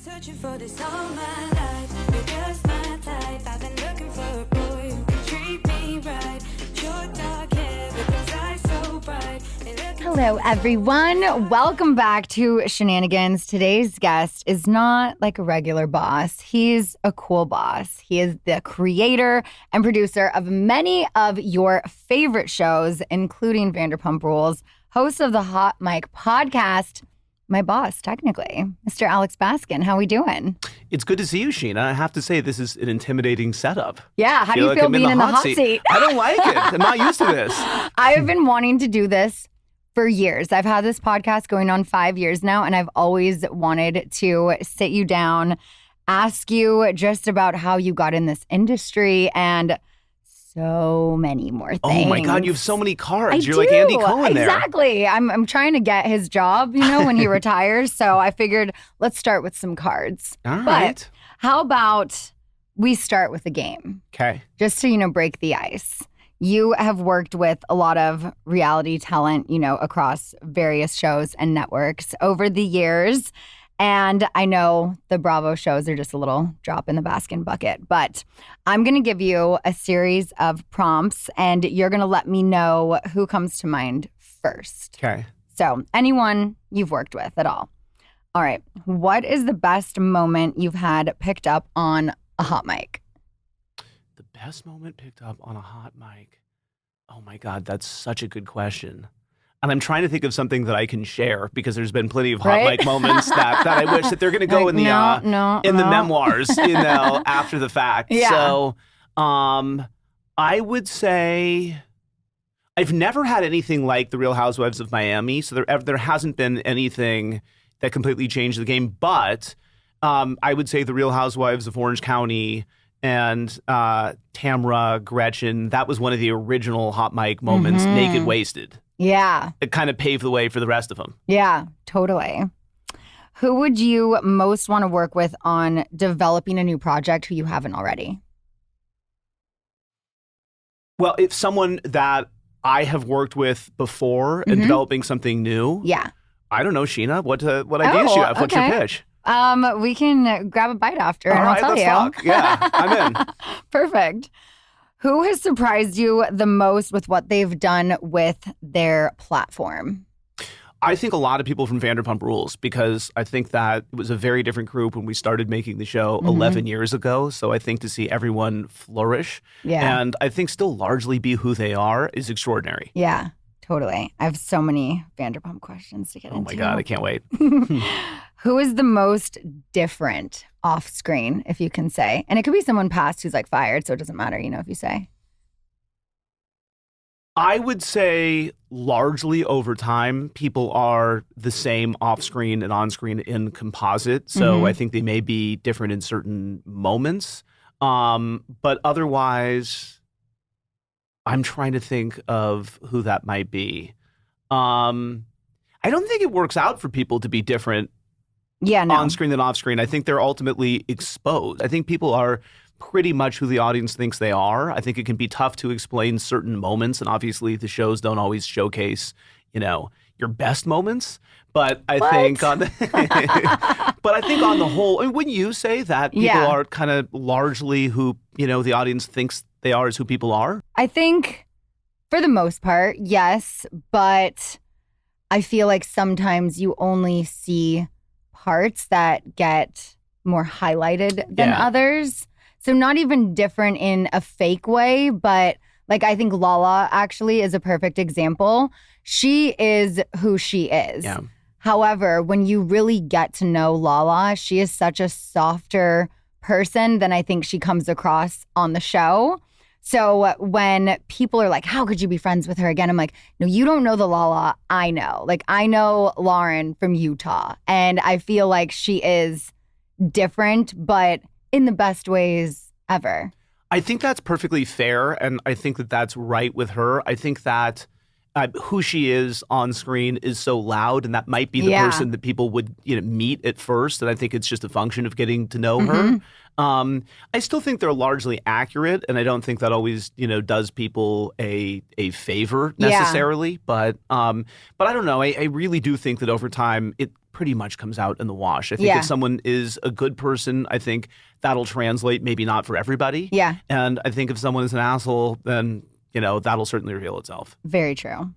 searching for this all my life. You're just my type. I've been looking for a boy who can treat me right. Your dark hair, but those eyes so bright. Hello, everyone. Welcome back to Scheananigans. Today's guest is not like a regular boss. He's a cool boss. He is the creator and producer of many of your favorite shows, including Vanderpump Rules, host of the Hot Mic podcast, my boss, technically, Mr. Alex Baskin. How we doing? It's good to see you, Scheana. I have to say, this is an intimidating setup. Yeah, how do you feel being in the hot seat? I don't like it. I'm not used to this. I have been wanting to do this for years. I've had this podcast going on 5 years now, and I've always wanted to sit you down, ask you just about how you got in this industry and so many more things. Oh my God, you have so many cards. You're do. like Andy Cohen there. Exactly. I'm trying to get his job, when he retires. So I figured let's start with some cards. All right. But how about we start with a game? Okay. Just to, break the ice. You have worked with a lot of reality talent, across various shows and networks over the years. And I know the Bravo shows are just a little drop in the Baskin bucket, but I'm going to give you a series of prompts and you're going to let me know who comes to mind first. Okay. So anyone you've worked with at all. All right. What is the best moment you've had picked up on a hot mic? The best moment picked up on a hot mic. Oh my God, that's such a good question. And I'm trying to think of something that I can share because there's been plenty of hot mic moments that I wish that they're going to go in the the memoirs, after the fact. Yeah. So, I would say I've never had anything like the Real Housewives of Miami. So there hasn't been anything that completely changed the game. But I would say the Real Housewives of Orange County and Tamra, Gretchen, that was one of the original hot mic moments, naked wasted. Yeah. It kind of paved the way for the rest of them. Yeah, totally. Who would you most want to work with on developing a new project who you haven't already? Well, it's someone that I have worked with before and developing something new. Yeah. I don't know, Scheana. What ideas do you have? What's your pitch? We can grab a bite after and I'll tell let's you. Talk. Yeah, I'm in. Perfect. Who has surprised you the most with what they've done with their platform? I think a lot of people from Vanderpump Rules, because I think that it was a very different group when we started making the show 11 years ago. So I think to see everyone flourish and I think still largely be who they are is extraordinary. Yeah, totally. I have so many Vanderpump questions to get into. Oh my God, I can't wait. Who is the most different off screen, if you can say? And it could be someone past who's like fired, so it doesn't matter, if you say. I would say largely over time, people are the same off screen and on screen in composite. So I think they may be different in certain moments. But otherwise, I'm trying to think of who that might be. I don't think it works out for people to be different on screen than off screen. I think they're ultimately exposed. I think people are pretty much who the audience thinks they are. I think it can be tough to explain certain moments, and obviously the shows don't always showcase, your best moments. But I think on the whole, I mean, wouldn't you say that people are kind of largely who the audience thinks they are is who people are? I think for the most part, yes, but I feel like sometimes you only see parts that get more highlighted than others. So not even different in a fake way, but like I think Lala actually is a perfect example. She is who she is. Yeah. However, when you really get to know Lala, she is such a softer person than I think she comes across on the show. So when people are like, how could you be friends with her again? I'm like, no, you don't know the Lala I know. Like, I know Lauren from Utah, and I feel like she is different, but in the best ways ever. I think that's perfectly fair, and I think that that's right with her. I think that who she is on screen is so loud, and that might be the person that people would meet at first, and I think it's just a function of getting to know her. I still think they're largely accurate, and I don't think that always does people a favor necessarily. But I don't know. I really do think that over time pretty much comes out in the wash. I think if someone is a good person, I think that'll translate, maybe not for everybody. Yeah. And I think if someone is an asshole, then, that'll certainly reveal itself. Very true.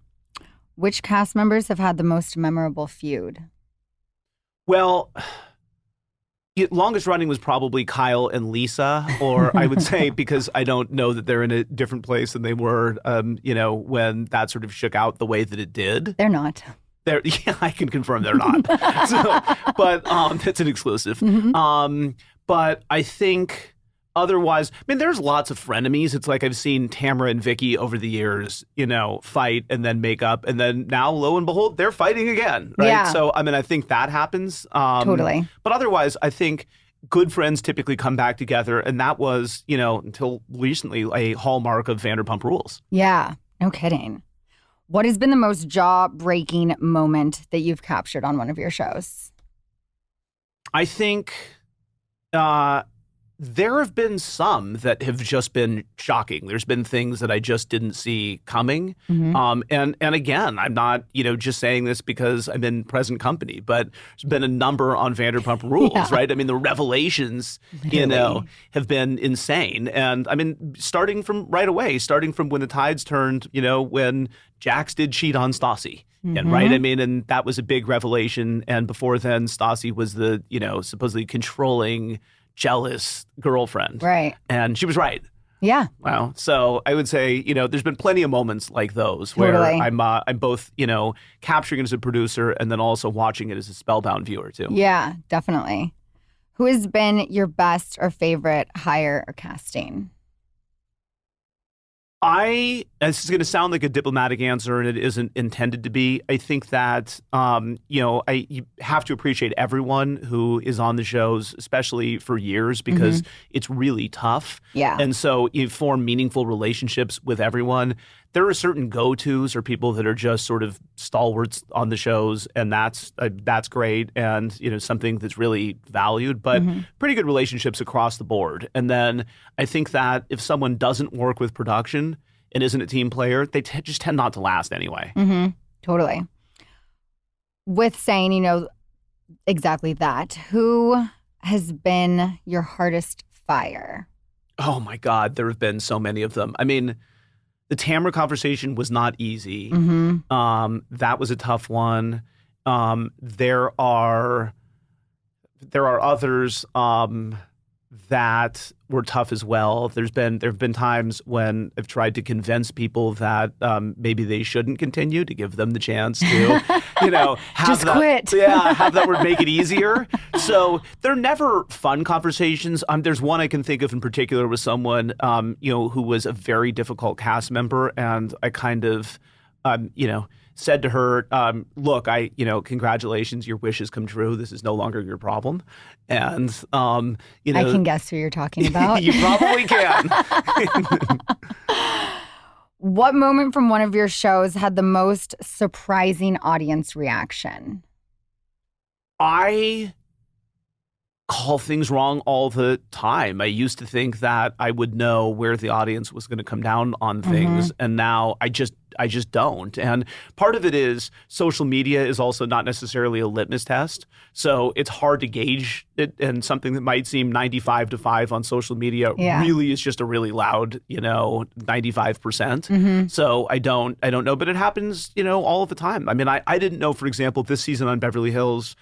Which cast members have had the most memorable feud? Well, longest running was probably Kyle and Lisa, or I would say, because I don't know that they're in a different place than they were, when that sort of shook out the way that it did. They're not. Yeah, I can confirm they're not. But it's an exclusive. But I think otherwise, there's lots of frenemies. It's like I've seen Tamara and Vicky over the years, fight and then make up. And then now, lo and behold, they're fighting again. Right. Yeah. So, I think that happens. Totally. But otherwise, I think good friends typically come back together. And that was, until recently, a hallmark of Vanderpump Rules. Yeah. No kidding. What has been the most jaw-breaking moment that you've captured on one of your shows? I think there have been some that have just been shocking. There's been things that I just didn't see coming. And again, I'm not, just saying this because I'm in present company, but there's been a number on Vanderpump Rules, right? The revelations, have been insane. And starting from right away, starting from when the tides turned, when Jax did cheat on Stassi. And right, and that was a big revelation. And before then, Stassi was the, supposedly controlling, jealous girlfriend. Right. And she was right. Yeah. Wow. So I would say, there's been plenty of moments like those where I'm both, capturing it as a producer and then also watching it as a spellbound viewer too. Yeah, definitely. Who has been your best or favorite hire or casting? This is going to sound like a diplomatic answer, and it isn't intended to be. I think that, you have to appreciate everyone who is on the shows, especially for years, because it's really tough. Yeah. And so you form meaningful relationships with everyone. There are certain go-tos or people that are just sort of stalwarts on the shows, and that's great, and something that's really valued. But pretty good relationships across the board. And then I think that if someone doesn't work with production and isn't a team player, they just tend not to last anyway. Totally. With saying exactly that, who has been your hardest fire? Oh my God, there have been so many of them. The Tamara conversation was not easy. That was a tough one. There are others that were tough as well. There have been times when I've tried to convince people that maybe they shouldn't continue, to give them the chance to, have just quit. Have that would make it easier. So they're never fun conversations. There's one I can think of in particular with someone, who was a very difficult cast member, and I kind of, said to her, look, congratulations, your wish has come true. This is no longer your problem. And, I can guess who you're talking about. You probably can. What moment from one of your shows had the most surprising audience reaction? I call things wrong all the time. I used to think that I would know where the audience was going to come down on things, and now I just don't. And part of it is social media is also not necessarily a litmus test, so it's hard to gauge it. And something that might seem 95-5 on social media really is just a really loud, 95%. So I don't know, but it happens, all of the time. I didn't know, for example, this season on Beverly Hills,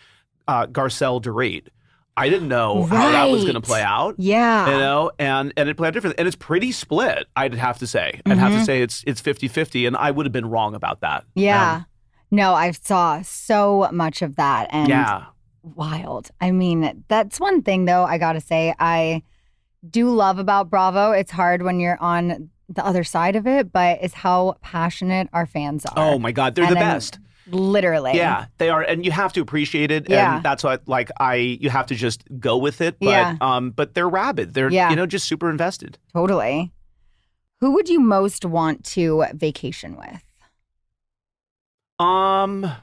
Garcelle Durate. I didn't know how that was going to play out. Yeah. And it played out differently. And it's pretty split, I'd have to say. I'd have to say it's 50-50, and I would have been wrong about that. Yeah. No, I saw so much of that. And wild. That's one thing, though, I got to say, I do love about Bravo. It's hard when you're on the other side of it, but it's how passionate our fans are. Oh, my God. They're the best. Literally. Yeah, they are. And you have to appreciate it. Yeah. And that's what, you have to just go with it. But, but they're rabid. They're, just super invested. Totally. Who would you most want to vacation with? A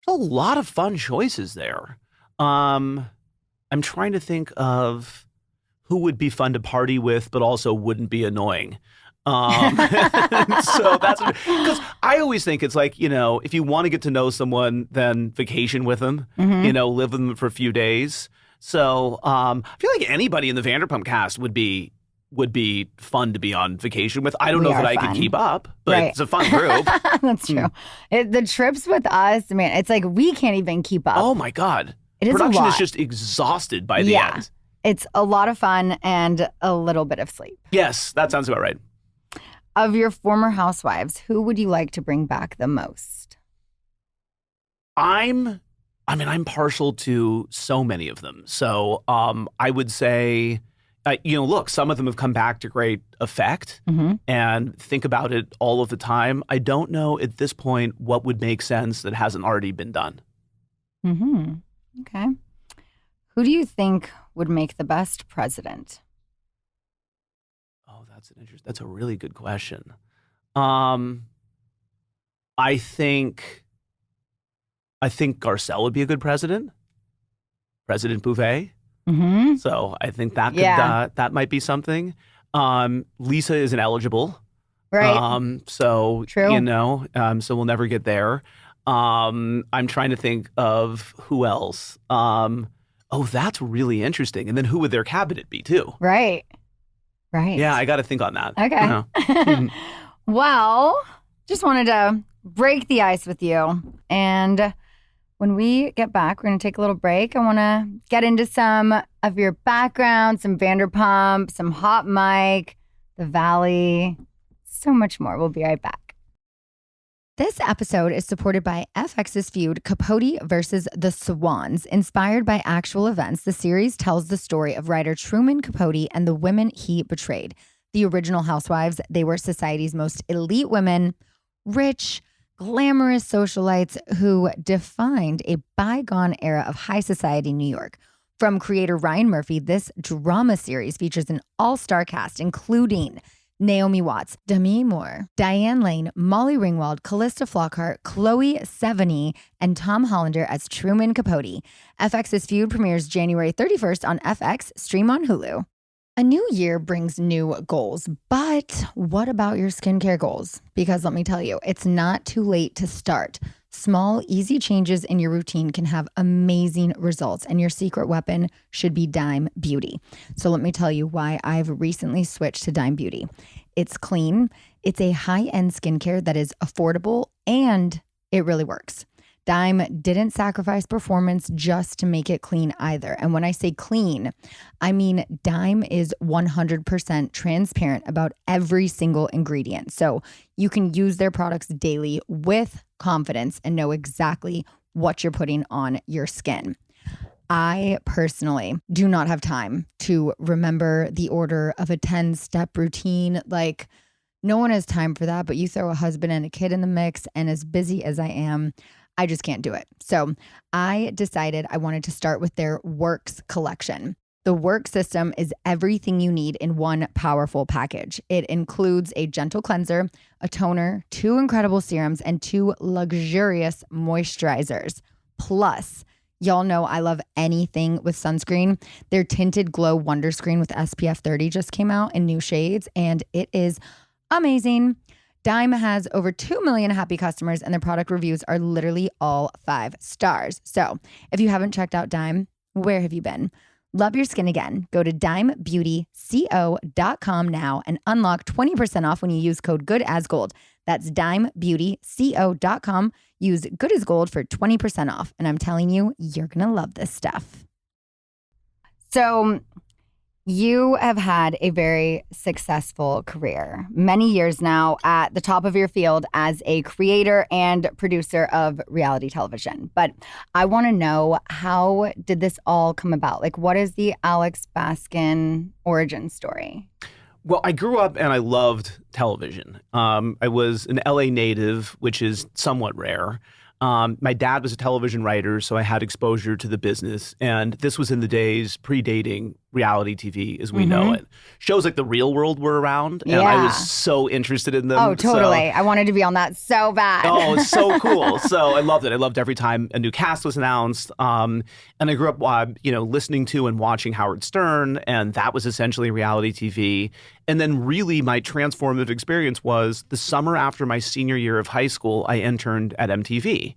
lot of fun choices there. I'm trying to think of who would be fun to party with, but also wouldn't be annoying. So that's because I always think it's like, if you want to get to know someone, then vacation with them, live with them for a few days. So I feel like anybody in the Vanderpump cast would be fun to be on vacation with. I don't know that I could keep up, but it's a fun group. That's true. The trips with us, man, it's like we can't even keep up. Oh my God. It is Production a lot. is just exhausted by the end. It's a lot of fun and a little bit of sleep. Yes, that sounds about right. Of your former housewives, who would you like to bring back the most? I'm partial to so many of them. So I would say, look, some of them have come back to great effect and think about it all of the time. I don't know at this point what would make sense that hasn't already been done. Okay. Who do you think would make the best president? Oh, that's a really good question. I think Garcelle would be a good president. President Bouvet. So I think that could, that might be something. Lisa isn't eligible. Right. So, True. So we'll never get there. I'm trying to think of who else. That's really interesting. And then who would their cabinet be too? Right. Yeah, I got to think on that. Okay. Well, just wanted to break the ice with you. And when we get back, we're going to take a little break. I want to get into some of your background, some Vanderpump, some Hot Mic, The Valley, so much more. We'll be right back. This episode is supported by FX's feud Capote versus the Swans. Inspired by actual events, the series tells the story of writer Truman Capote and the women he betrayed. The original housewives, they were society's most elite women, rich, glamorous socialites who defined a bygone era of high society New York. From creator Ryan Murphy, this drama series features an all-star cast, including Naomi Watts, Demi Moore, Diane Lane, Molly Ringwald, Callista Flockhart, Chloe Sevigny, and Tom Hollander as Truman Capote. FX's feud premieres January 31st on FX, stream on Hulu. A new year brings new goals, but what about your skincare goals? Because let me tell you, it's not too late to start. Small, easy changes in your routine can have amazing results, and your secret weapon should be Dime Beauty. So let me tell you why I've recently switched to Dime Beauty. It's clean, it's a high-end skincare that is affordable, and it really works. Dime didn't sacrifice performance just to make it clean either. And when I say clean, I mean Dime is 100% transparent about every single ingredient. So you can use their products daily with confidence and know exactly what you're putting on your skin. I personally do not have time to remember the order of a 10-step routine. Like, no one has time for that, but you throw a husband and a kid in the mix, and as busy as I am, I just can't do it. So I decided I wanted to start with their Works collection. The Work system is everything you need in one powerful package. It includes a gentle cleanser, a toner, 2 incredible serums, and 2 luxurious moisturizers. Plus, y'all know I love anything with sunscreen. Their Tinted Glow Wonder Screen with SPF 30 just came out in new shades, and it is amazing. Dime has over 2 million happy customers, and their product reviews are literally all 5 stars. So if you haven't checked out Dime, where have you been? Love your skin again. Go to dimebeautyco.com now and unlock 20% off when you use code GOODASGOLD. That's dimebeautyco.com. Use GOODASGOLD for 20% off. And I'm telling you, you're going to love this stuff. So you have had a very successful career, many years now at the top of your field as a creator and producer of reality television. But I want to know, how did this all come about? Like, what is the Alex Baskin origin story? Well, I grew up and I loved television. I was an LA native, which is somewhat rare. My dad was a television writer, so I had exposure to the business. And this was in the days predating reality TV as we know it. Shows like The Real World were around, and I was so interested in them. Oh, totally. I wanted to be on that so bad. Oh, it's so cool. So I loved it. I loved every time a new cast was announced. And I grew up, listening to and watching Howard Stern, and that was essentially reality TV. And then really my transformative experience was the summer after my senior year of high school, I interned at MTV.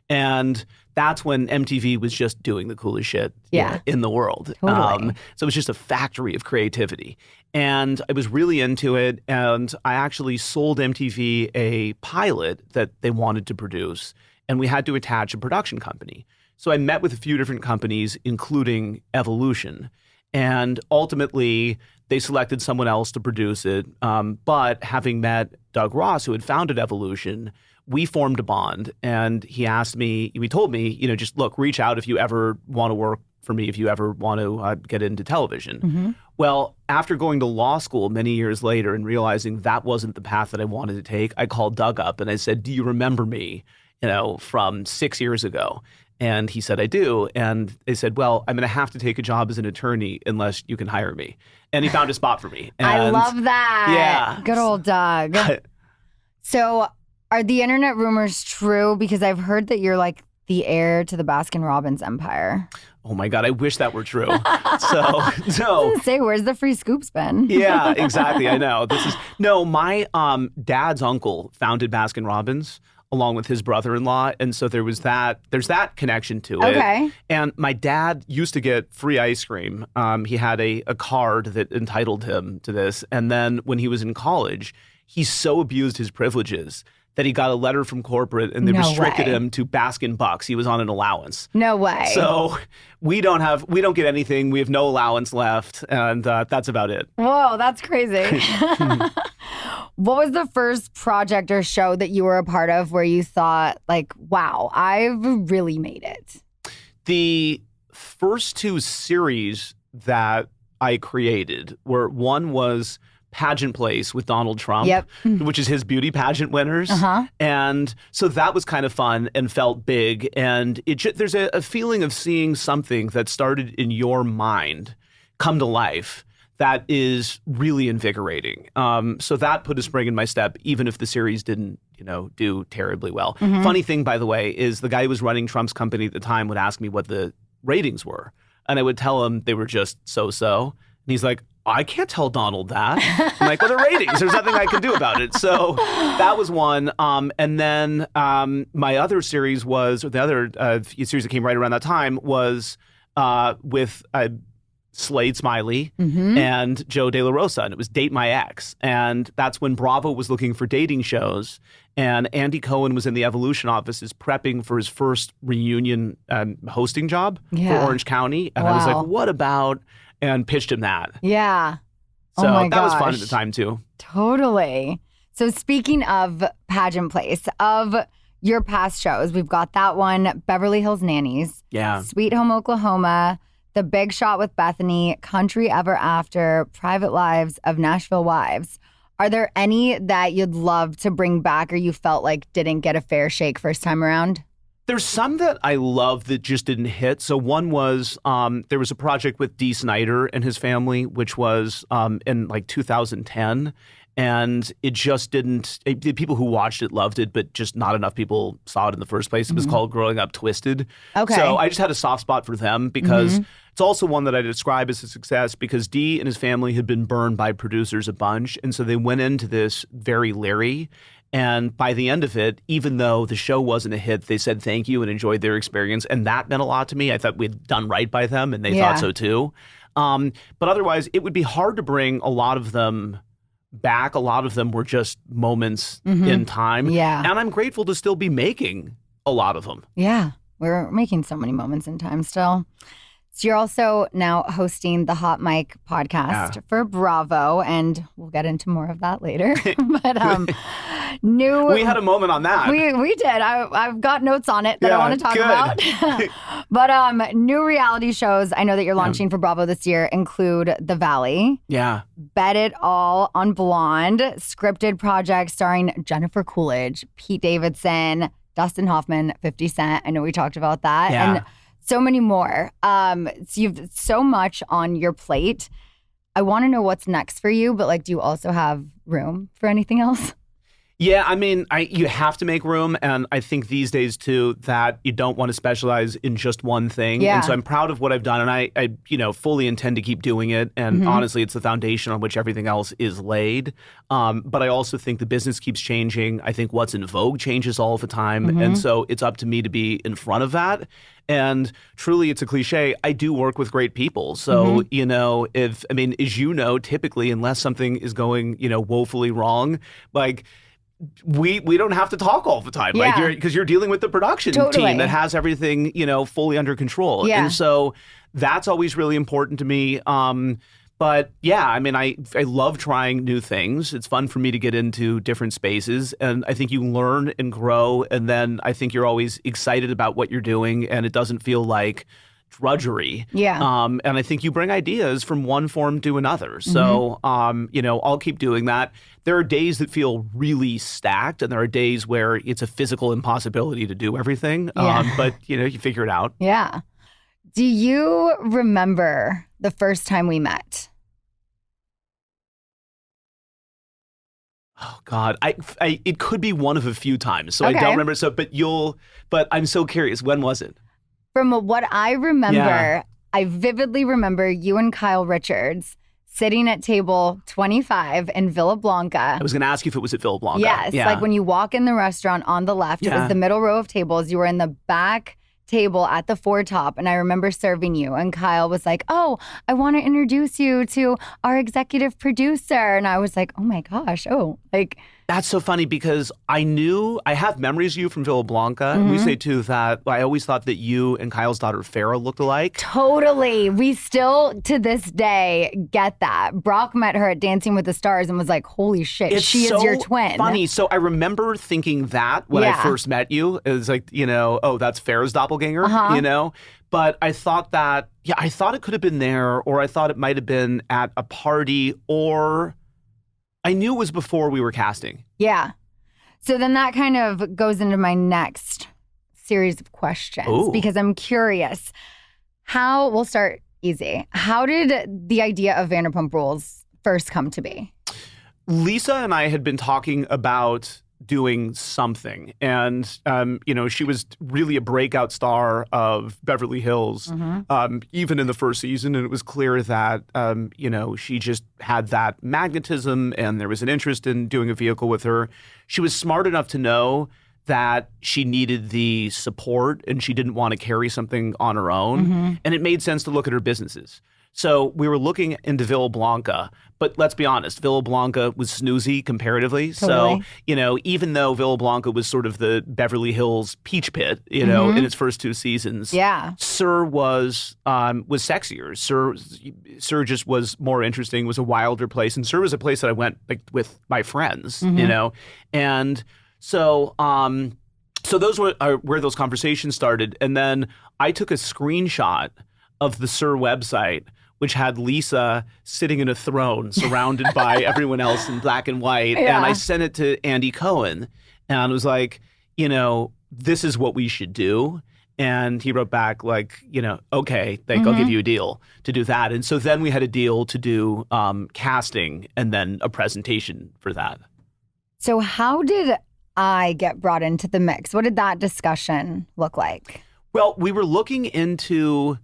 And that's when MTV was just doing the coolest shit in the world. Totally. So it was just a factory of creativity. And I was really into it. And I actually sold MTV a pilot that they wanted to produce. And we had to attach a production company. So I met with a few different companies, including Evolution. And ultimately, they selected someone else to produce it. But having met Doug Ross, who had founded Evolution, we formed a bond. And he told me, just look, reach out if you ever want to work for me, if you ever want to get into television. Well, after going to law school many years later and realizing that wasn't the path that I wanted to take, I called Doug up and I said, do you remember me, from 6 years ago? And he said, I do. And they said, well, I'm going to have to take a job as an attorney unless you can hire me. And he found a spot for me. And I love that. Yeah. Good old Doug. So are the internet rumors true? Because I've heard that you're like the heir to the Baskin-Robbins empire. Oh my God, I wish that were true. So, say, where's the free scoops been? Yeah, exactly. I know. My dad's uncle founded Baskin-Robbins along with his brother-in-law. And so there's that connection to it. Okay. And my dad used to get free ice cream. He had a card that entitled him to this. And then when he was in college, he so abused his privileges that he got a letter from corporate and they restricted him to Baskin Bucks. He was on an allowance. No way. So we don't get anything. We have no allowance left. And that's about it. Whoa, that's crazy. What was the first project or show that you were a part of where you thought, like, wow, I've really made it? The first two series that I created one was Pageant Place with Donald Trump, which is his beauty pageant winners. And so that was kind of fun and felt big. And there's a feeling of seeing something that started in your mind come to life that is really invigorating. So that put a spring in my step, even if the series didn't, do terribly well. Funny thing, by the way, is the guy who was running Trump's company at the time would ask me what the ratings were. And I would tell him they were just so-so. And he's like, I can't tell Donald that. I'm like, well, the ratings, there's nothing I can do about it. So that was one. And then my other series series that came right around that time was with Slade Smiley and Joe De La Rosa, and it was Date My Ex. And that's when Bravo was looking for dating shows. And Andy Cohen was in the Evolution offices prepping for his first reunion hosting job for Orange County. And I was like, what about... And pitched him that. Yeah. So that was fun at the time too. Totally. So speaking of Pageant Place, of your past shows, we've got that one, Beverly Hills Nannies. Yeah. Sweet Home Oklahoma, The Big Shot with Bethany, Country Ever After, Private Lives of Nashville Wives. Are there any that you'd love to bring back or you felt like didn't get a fair shake first time around? There's some that I love that just didn't hit. So one was there was a project with Dee Snider and his family, which was in like 2010. And it just didn't, the people who watched it loved it, but just not enough people saw it in the first place. It was called Growing Up Twisted. Okay. So I just had a soft spot for them because it's also one that I describe as a success because Dee and his family had been burned by producers a bunch. And so they went into this very leery. And by the end of it, even though the show wasn't a hit, they said thank you and enjoyed their experience. And that meant a lot to me. I thought we'd done right by them, and they thought so too. But otherwise, it would be hard to bring a lot of them back. A lot of them were just moments in time. Yeah. And I'm grateful to still be making a lot of them. Yeah. We're making so many moments in time still. So you're also now hosting the Hot Mic podcast for Bravo, and we'll get into more of that later. But we had a moment on that. We did. I've got notes on it that I want to talk about. But new reality shows I know that you're launching for Bravo this year include The Valley. Yeah. Bet It All on Blonde, scripted project starring Jennifer Coolidge, Pete Davidson, Dustin Hoffman, 50 Cent. I know we talked about that. Yeah. And so many more. So you've so much on your plate. I want to know what's next for you, but like, do you also have room for anything else? Yeah, I mean, you have to make room, and I think these days too that you don't want to specialize in just one thing. Yeah. And so I'm proud of what I've done, and I fully intend to keep doing it. And honestly, it's the foundation on which everything else is laid. But I also think the business keeps changing. I think what's in vogue changes all the time, and so it's up to me to be in front of that. And truly, it's a cliche. I do work with great people. So, as you know, typically, unless something is going, woefully wrong, like, we don't have to talk all the time, Yeah. like because you're dealing with the production Totally. team that has everything, fully under control. Yeah. And so that's always really important to me. But yeah, I mean, I love trying new things. It's fun for me to get into different spaces, and I think you learn and grow. And then I think you're always excited about what you're doing, and it doesn't feel like drudgery. Yeah. And I think you bring ideas from one form to another. So, I'll keep doing that. There are days that feel really stacked, and there are days where it's a physical impossibility to do everything. Yeah. But, you figure it out. Yeah. Do you remember the first time we met? Oh God, it could be one of a few times, so Okay. I don't remember. But I'm so curious. When was it? From what I remember, Yeah. I vividly remember you and Kyle Richards sitting at table 25 in Villa Blanca. I was going to ask you if it was at Villa Blanca. Yes, Yeah. like when you walk in the restaurant on the left, it Yeah. was the middle row of tables. You were in the back table at the foretop, and I remember serving you. And Kyle was like, "Oh, I want to introduce you to our executive producer." And I was like, "Oh my gosh, That's so funny because I have memories of you from Villa Blanca. And we say too that I always thought that you and Kyle's daughter Farrah looked alike. Totally. We still, to this day, get that. Brock met her at Dancing with the Stars and was like, holy shit, she is your twin. Funny. So I remember thinking that when I Yeah. first met you. It was like, oh, that's Farrah's doppelganger, But I thought I thought it could have been there, or I thought it might have been at a party, or I knew it was before we were casting. Yeah. So then that kind of goes into my next series of questions Ooh. because I'm curious. We'll start easy. How did the idea of Vanderpump Rules first come to be? Lisa and I had been talking about doing something, and she was really a breakout star of Beverly Hills, even in the first season, and it was clear that she just had that magnetism, and there was an interest in doing a vehicle with her. She was smart enough to know that she needed the support, and she didn't want to carry something on her own, and it made sense to look at her businesses. So we were looking into Villa Blanca, but let's be honest, Villa Blanca was snoozy comparatively. Totally. So, even though Villa Blanca was sort of the Beverly Hills peach pit, in its first two seasons, Yeah. Sir was sexier. Sir just was more interesting, was a wilder place. And Sir was a place that I went with my friends, And so those were where those conversations started. And then I took a screenshot of the Sir website, which had Lisa sitting in a throne surrounded by everyone else in black and white. Yeah. And I sent it to Andy Cohen, and I was like, this is what we should do. And he wrote back like, okay, I'll give you a deal to do that. And so then we had a deal to do casting and then a presentation for that. So how did I get brought into the mix? What did that discussion look like? Well, we were looking into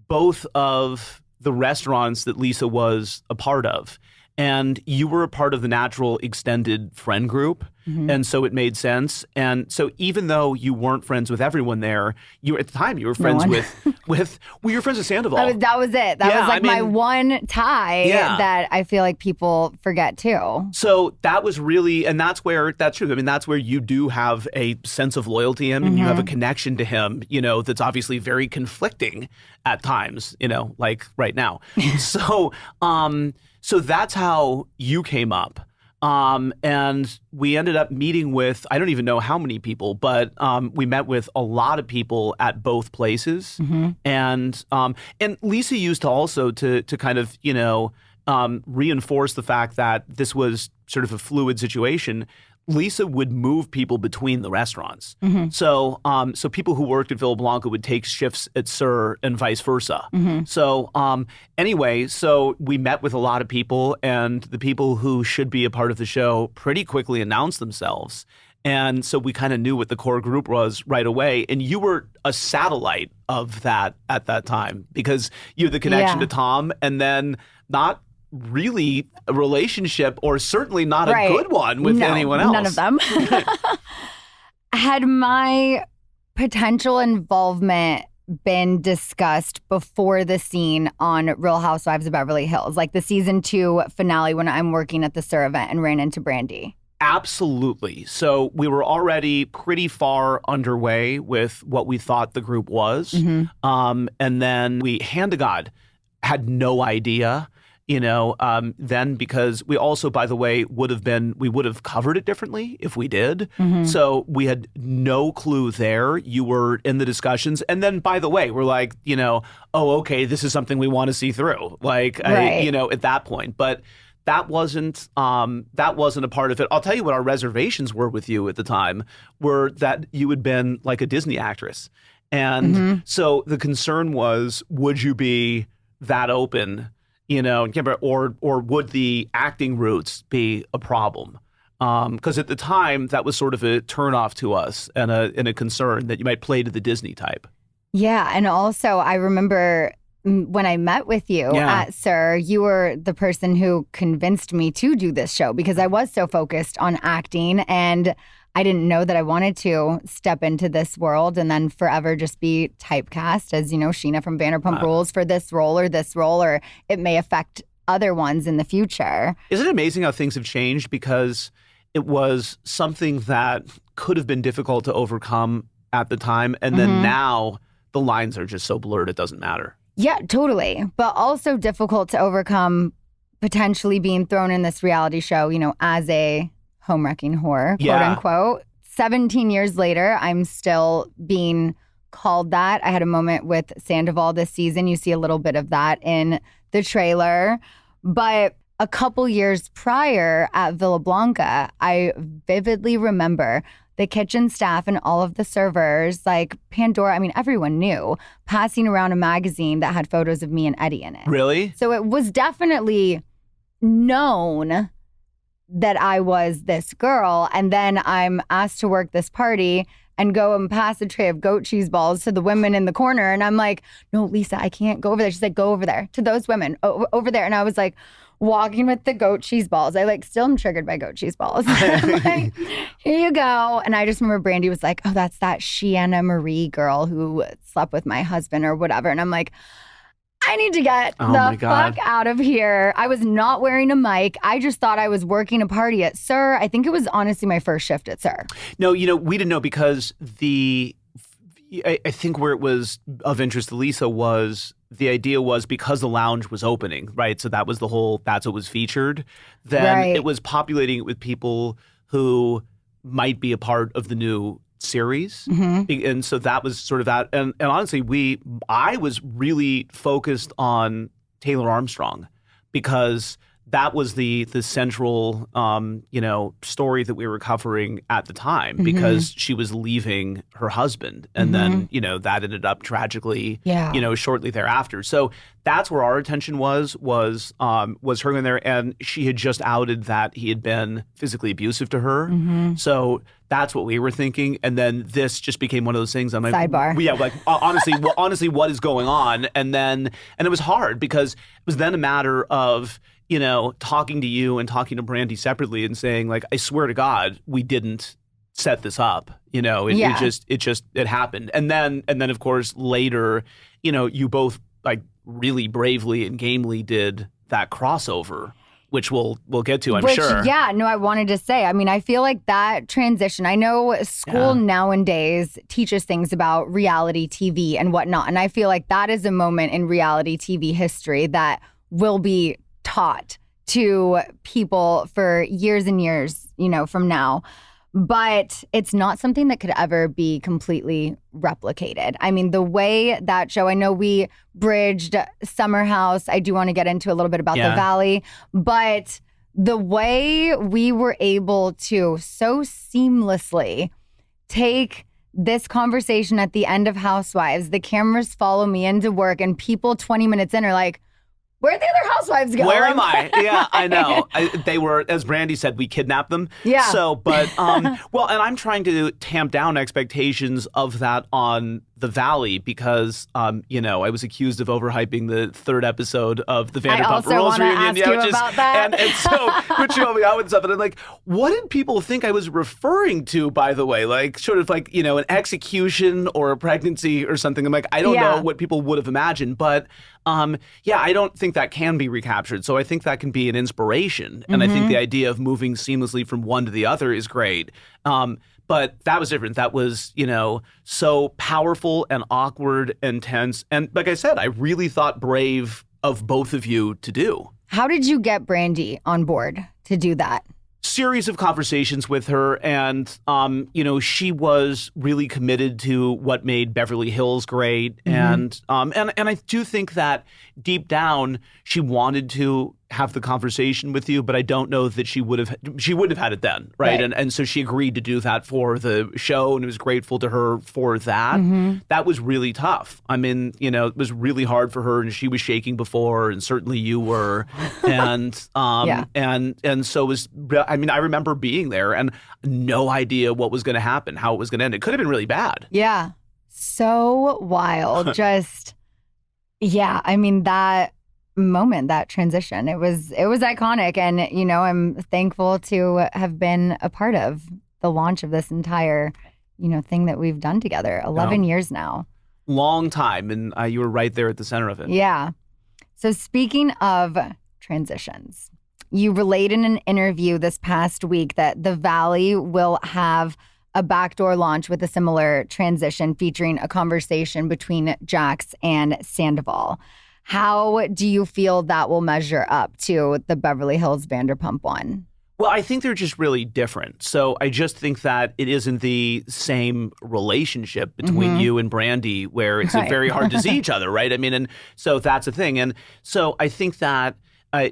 both of the restaurants that Lisa was a part of. And you were a part of the Natural extended friend group. And so it made sense. And so even though you weren't friends with everyone there, at the time you were friends with you were friends with Sandoval. That was it. That was my one tie that I feel like people forget too. So that was really, and that's true. I mean, that's where you do have a sense of loyalty to him, and you have a connection to him, that's obviously very conflicting at times, like right now. So that's how you came up. And we ended up meeting with, I don't even know how many people, but we met with a lot of people at both places. And Lisa used to also to kind of, reinforce the fact that this was sort of a fluid situation. Lisa would move people between the restaurants. Mm-hmm. So people who worked at Villa Blanca would take shifts at Sir and vice versa. Mm-hmm. So anyway, so we met with a lot of people, and the people who should be a part of the show pretty quickly announced themselves. And so we kind of knew what the core group was right away. And you were a satellite of that at that time because you had the connection to Tom, and then not really a relationship, or certainly not a good one with anyone else. None of them. Had my potential involvement been discussed before the scene on Real Housewives of Beverly Hills, like the season 2 finale when I'm working at the Sir event and ran into Brandy? Absolutely. So we were already pretty far underway with what we thought the group was. Mm-hmm. And then we, hand to God, had no idea, then, because we also, by the way, we would have covered it differently if we did. Mm-hmm. So we had no clue there. You were in the discussions. And then, by the way, we're like, oh, okay, this is something we want to see through. Like, at that point. But that wasn't a part of it. I'll tell you what our reservations were with you at the time were that you had been like a Disney actress. And so the concern was, would you be that open, or would the acting roots be a problem? Because at the time, that was sort of a turnoff to us and a concern that you might play to the Disney type. Yeah. And also, I remember when I met with you at Sir, you were the person who convinced me to do this show because I was so focused on acting and I didn't know that I wanted to step into this world and then forever just be typecast as, Scheana from Vanderpump Rules for this role, or it may affect other ones in the future. Isn't it amazing how things have changed? Because it was something that could have been difficult to overcome at the time. And then now the lines are just so blurred, it doesn't matter. Yeah, totally. But also difficult to overcome potentially being thrown in this reality show, as a home wrecking whore, quote unquote. 17 years later, I'm still being called that. I had a moment with Sandoval this season. You see a little bit of that in the trailer. But a couple years prior at Villa Blanca, I vividly remember the kitchen staff and all of the servers, like Pandora, everyone knew, passing around a magazine that had photos of me and Eddie in it. Really? So it was definitely known that I was this girl. And then I'm asked to work this party and go and pass a tray of goat cheese balls to the women in the corner. And I'm like, no, Lisa, I can't go over there. She's like, go over there to those women over there. And I was like, walking with the goat cheese balls. I still am triggered by goat cheese balls. Like, here you go. And I just remember Brandy was like, oh, that's that Scheana Marie girl who slept with my husband or whatever. And I'm like, I need to get the fuck out of here. I was not wearing a mic. I just thought I was working a party at Sir. I think it was honestly my first shift at Sir. No, we didn't know because I think where it was of interest to Lisa was the idea was because the lounge was opening, right? So that was that's what was featured. Then it was populating it with people who might be a part of the new series. And so that was sort of that. And honestly, I was really focused on Taylor Armstrong because that was the central, story that we were covering at the time because she was leaving her husband. And then, that ended up tragically, shortly thereafter. So that's where our attention was her in there. And she had just outed that he had been physically abusive to her. So that's what we were thinking. And then this just became one of those things. I'm like, sidebar. Yeah, like honestly, what is going on? And it was hard because it was then a matter of, talking to you and talking to Brandy separately and saying, like, I swear to God, we didn't set this up. It happened. And then of course later, you both like really bravely and gamely did that crossover, which we'll get to, I'm sure. Yeah, no, I wanted to say, I feel like that transition, I know school nowadays teaches things about reality TV and whatnot. And I feel like that is a moment in reality TV history that will be taught to people for years and years, from now. But it's not something that could ever be completely replicated. The way that show, I know we bridged Summer House. I do want to get into a little bit about the Valley, but the way we were able to so seamlessly take this conversation at the end of Housewives, the cameras follow me into work and people 20 minutes in are like, where'd the other housewives go? Where am I? Yeah, I know. They were, as Brandy said, we kidnapped them. Yeah. So, but, well, and I'm trying to tamp down expectations of that on the Valley because, you know, I was accused of overhyping the third episode of the Vanderpump Rules reunion. Ask you about that. And so, which you me out and stuff. And I'm like, what did people think I was referring to, by the way? Like, sort of like, you know, an execution or a pregnancy or something. I'm like, I don't know what people would have imagined. But, yeah, I don't think that can be recaptured. So I think that can be an inspiration. And I think the idea of moving seamlessly from one to the other is great. But that was different. That was, you know, so powerful and awkward and tense. And like I said, I really thought brave of both of you to do. How did you get Brandy on board to do that? Series of conversations with her, and you know, she was really committed to what made Beverly Hills great, and I do think that deep down she wanted to have the conversation with you, but I don't know that she wouldn't have had it then, right? And so she agreed to do that for the show, and it was grateful to her for that. That was really tough. I mean, you know, it was really hard for her, and she was shaking before, and certainly you were, and and so it was. I mean, I remember being there and no idea what was going to happen, how it was going to end. It could have been really bad. Yeah, so wild. Just yeah. I mean that moment, that transition, it was iconic, and you know, I'm thankful to have been a part of the launch of this entire, you know, thing that we've done together. 11 years now. Long time, and you were right there at the center of it. Yeah. So speaking of transitions, you relayed in an interview this past week that the Valley will have a backdoor launch with a similar transition featuring a conversation between Jax and Sandoval. How do you feel that will measure up to the Beverly Hills Vanderpump one? Well, I think they're just really different. So I just think that it isn't the same relationship between you and Brandy where it's very hard to see each other, right? I mean, and so that's a thing. And so I think that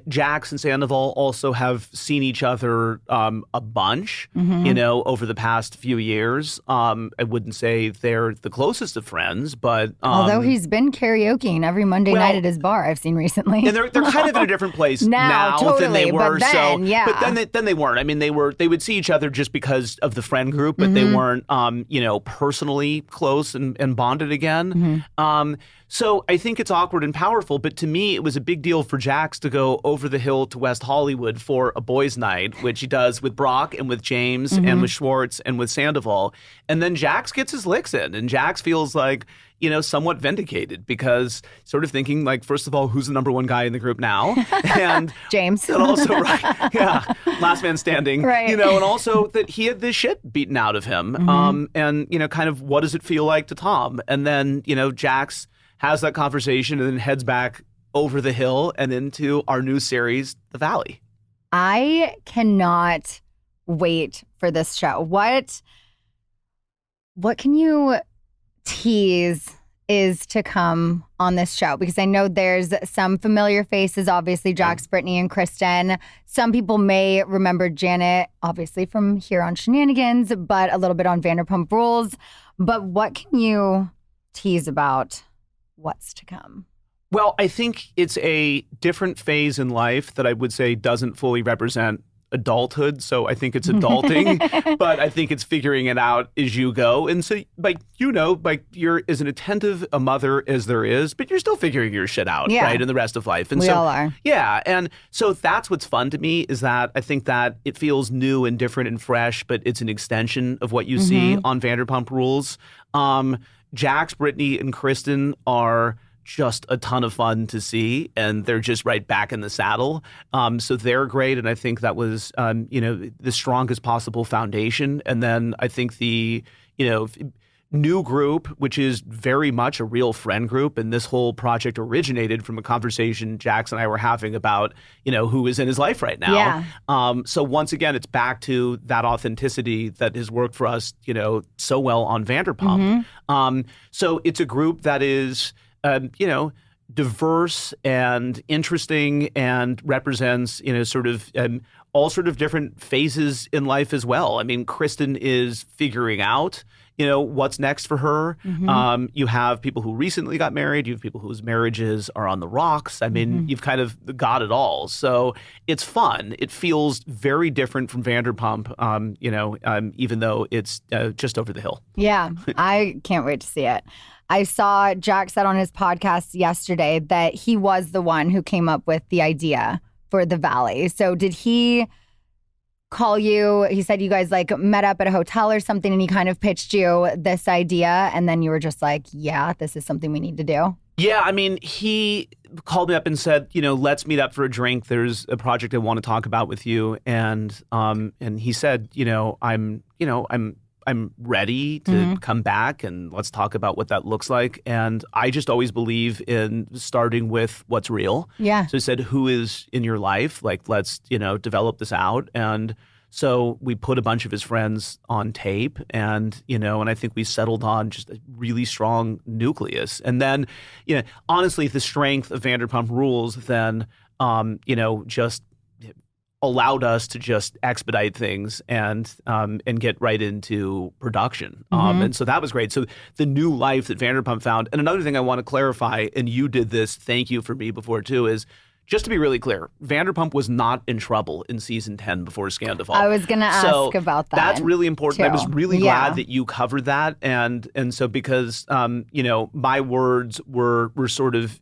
Jax and Sandoval also have seen each other a bunch, you know, over the past few years. I wouldn't say they're the closest of friends, but although he's been karaokeing every Monday night at his bar, I've seen recently, and they're kind of in a different place now totally, than they were. But then, but then they weren't. I mean, they would see each other just because of the friend group, but they weren't, you know, personally close and bonded again. So I think it's awkward and powerful, but to me, it was a big deal for Jax to go over the hill to West Hollywood for a boys' night, which he does with Brock and with James and with Schwartz and with Sandoval. And then Jax gets his licks in, and Jax feels like, you know, somewhat vindicated because sort of thinking like, first of all, who's the number one guy in the group now? And James. And also, last man standing. Right. You know, and also that he had this shit beaten out of him. And, you know, kind of what does it feel like to Tom? And then, you know, Jax has that conversation and then heads back over the hill and into our new series, The Valley. I cannot wait for this show. What can you tease is to come on this show? Because I know there's some familiar faces, obviously Jax, Brittany, and Kristen. Some people may remember Janet, obviously from here on Scheananigans, but a little bit on Vanderpump Rules. But what can you tease about what's to come? Well, I think it's a different phase in life that I would say doesn't fully represent adulthood. So I think it's adulting, but I think it's figuring it out as you go. And so, like, you know, like you're as an attentive a mother as there is, but you're still figuring your shit out, right, in the rest of life. And we all are. Yeah. And so that's what's fun to me is that I think that it feels new and different and fresh, but it's an extension of what you see on Vanderpump Rules. Jax, Brittany, and Kristen are just a ton of fun to see, and they're just right back in the saddle. So they're great, and I think that was, you know, the strongest possible foundation. And then I think the, you know, new group, which is very much a real friend group, and this whole project originated from a conversation Jax and I were having about, you know, who is in his life right now. Yeah. So once again, it's back to that authenticity that has worked for us, you know, so well on Vanderpump. So it's a group that is, you know, diverse and interesting and represents, sort of all sort of different phases in life as well. I mean, Kristen is figuring out, what's next for her. You have people who recently got married. You have people whose marriages are on the rocks. I mean, you've kind of got it all. So it's fun. It feels very different from Vanderpump, even though it's just over the hill. Yeah, I can't wait to see it. I saw Jack said on his podcast yesterday that he was the one who came up with the idea for the Valley. So did he call you? He said you guys like met up at a hotel or something and he kind of pitched you this idea and then you were just like, yeah, this is something we need to do. Yeah, I mean, he called me up and said, let's meet up for a drink. There's a project I want to talk about with you. And he said, I'm ready to come back and let's talk about what that looks like. And I just always believe in starting with what's real. Yeah. So he said, who is in your life? Like, let's, develop this out. And so we put a bunch of his friends on tape and, and I think we settled on just a really strong nucleus. And then, honestly, the strength of Vanderpump Rules then, just allowed us to just expedite things and get right into production. And so that was great. So the new life that Vanderpump found. And another thing I want to clarify, and you did this, thank you for me before too, is just to be really clear, Vanderpump was not in trouble in season 10 before Scandal. I was going to ask about that. That's really important. Too. I was really glad that you covered that. And so because, my words were sort of,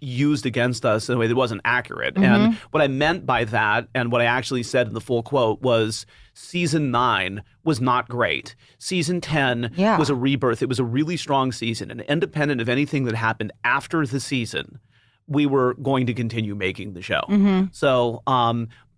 used against us in a way that wasn't accurate. And what I meant by that, and what I actually said in the full quote, was season 9 was not great. Season 10 was a rebirth. It was a really strong season. And independent of anything that happened after the season, we were going to continue making the show. So,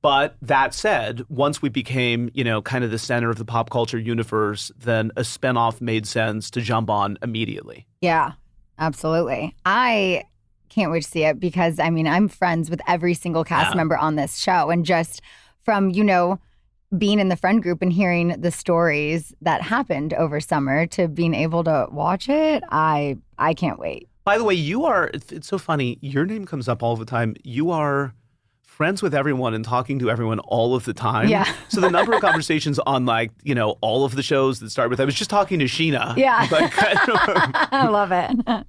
but that said, once we became, kind of the center of the pop culture universe, then a spinoff made sense to jump on immediately. Yeah, absolutely. I can't wait to see it because, I'm friends with every single cast member on this show. And just from, being in the friend group and hearing the stories that happened over summer to being able to watch it, I can't wait. By the way, it's so funny. Your name comes up all the time. You are friends with everyone and talking to everyone all of the time. Yeah. So the number of conversations on all of the shows that start with, I was just talking to Scheana. Yeah. I love it.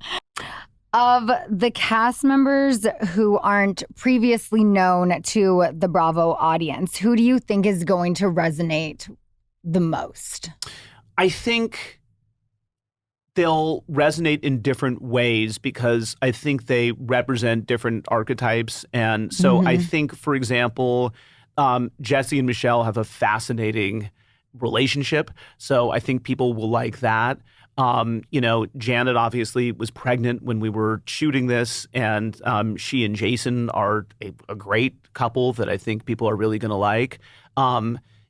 Of the cast members who aren't previously known to the Bravo audience, who do you think is going to resonate the most? I think they'll resonate in different ways because I think they represent different archetypes. And so I think, for example, Jesse and Michelle have a fascinating relationship. So I think people will like that. Janet obviously was pregnant when we were shooting this, and she and Jason are a great couple that I think people are really going to like.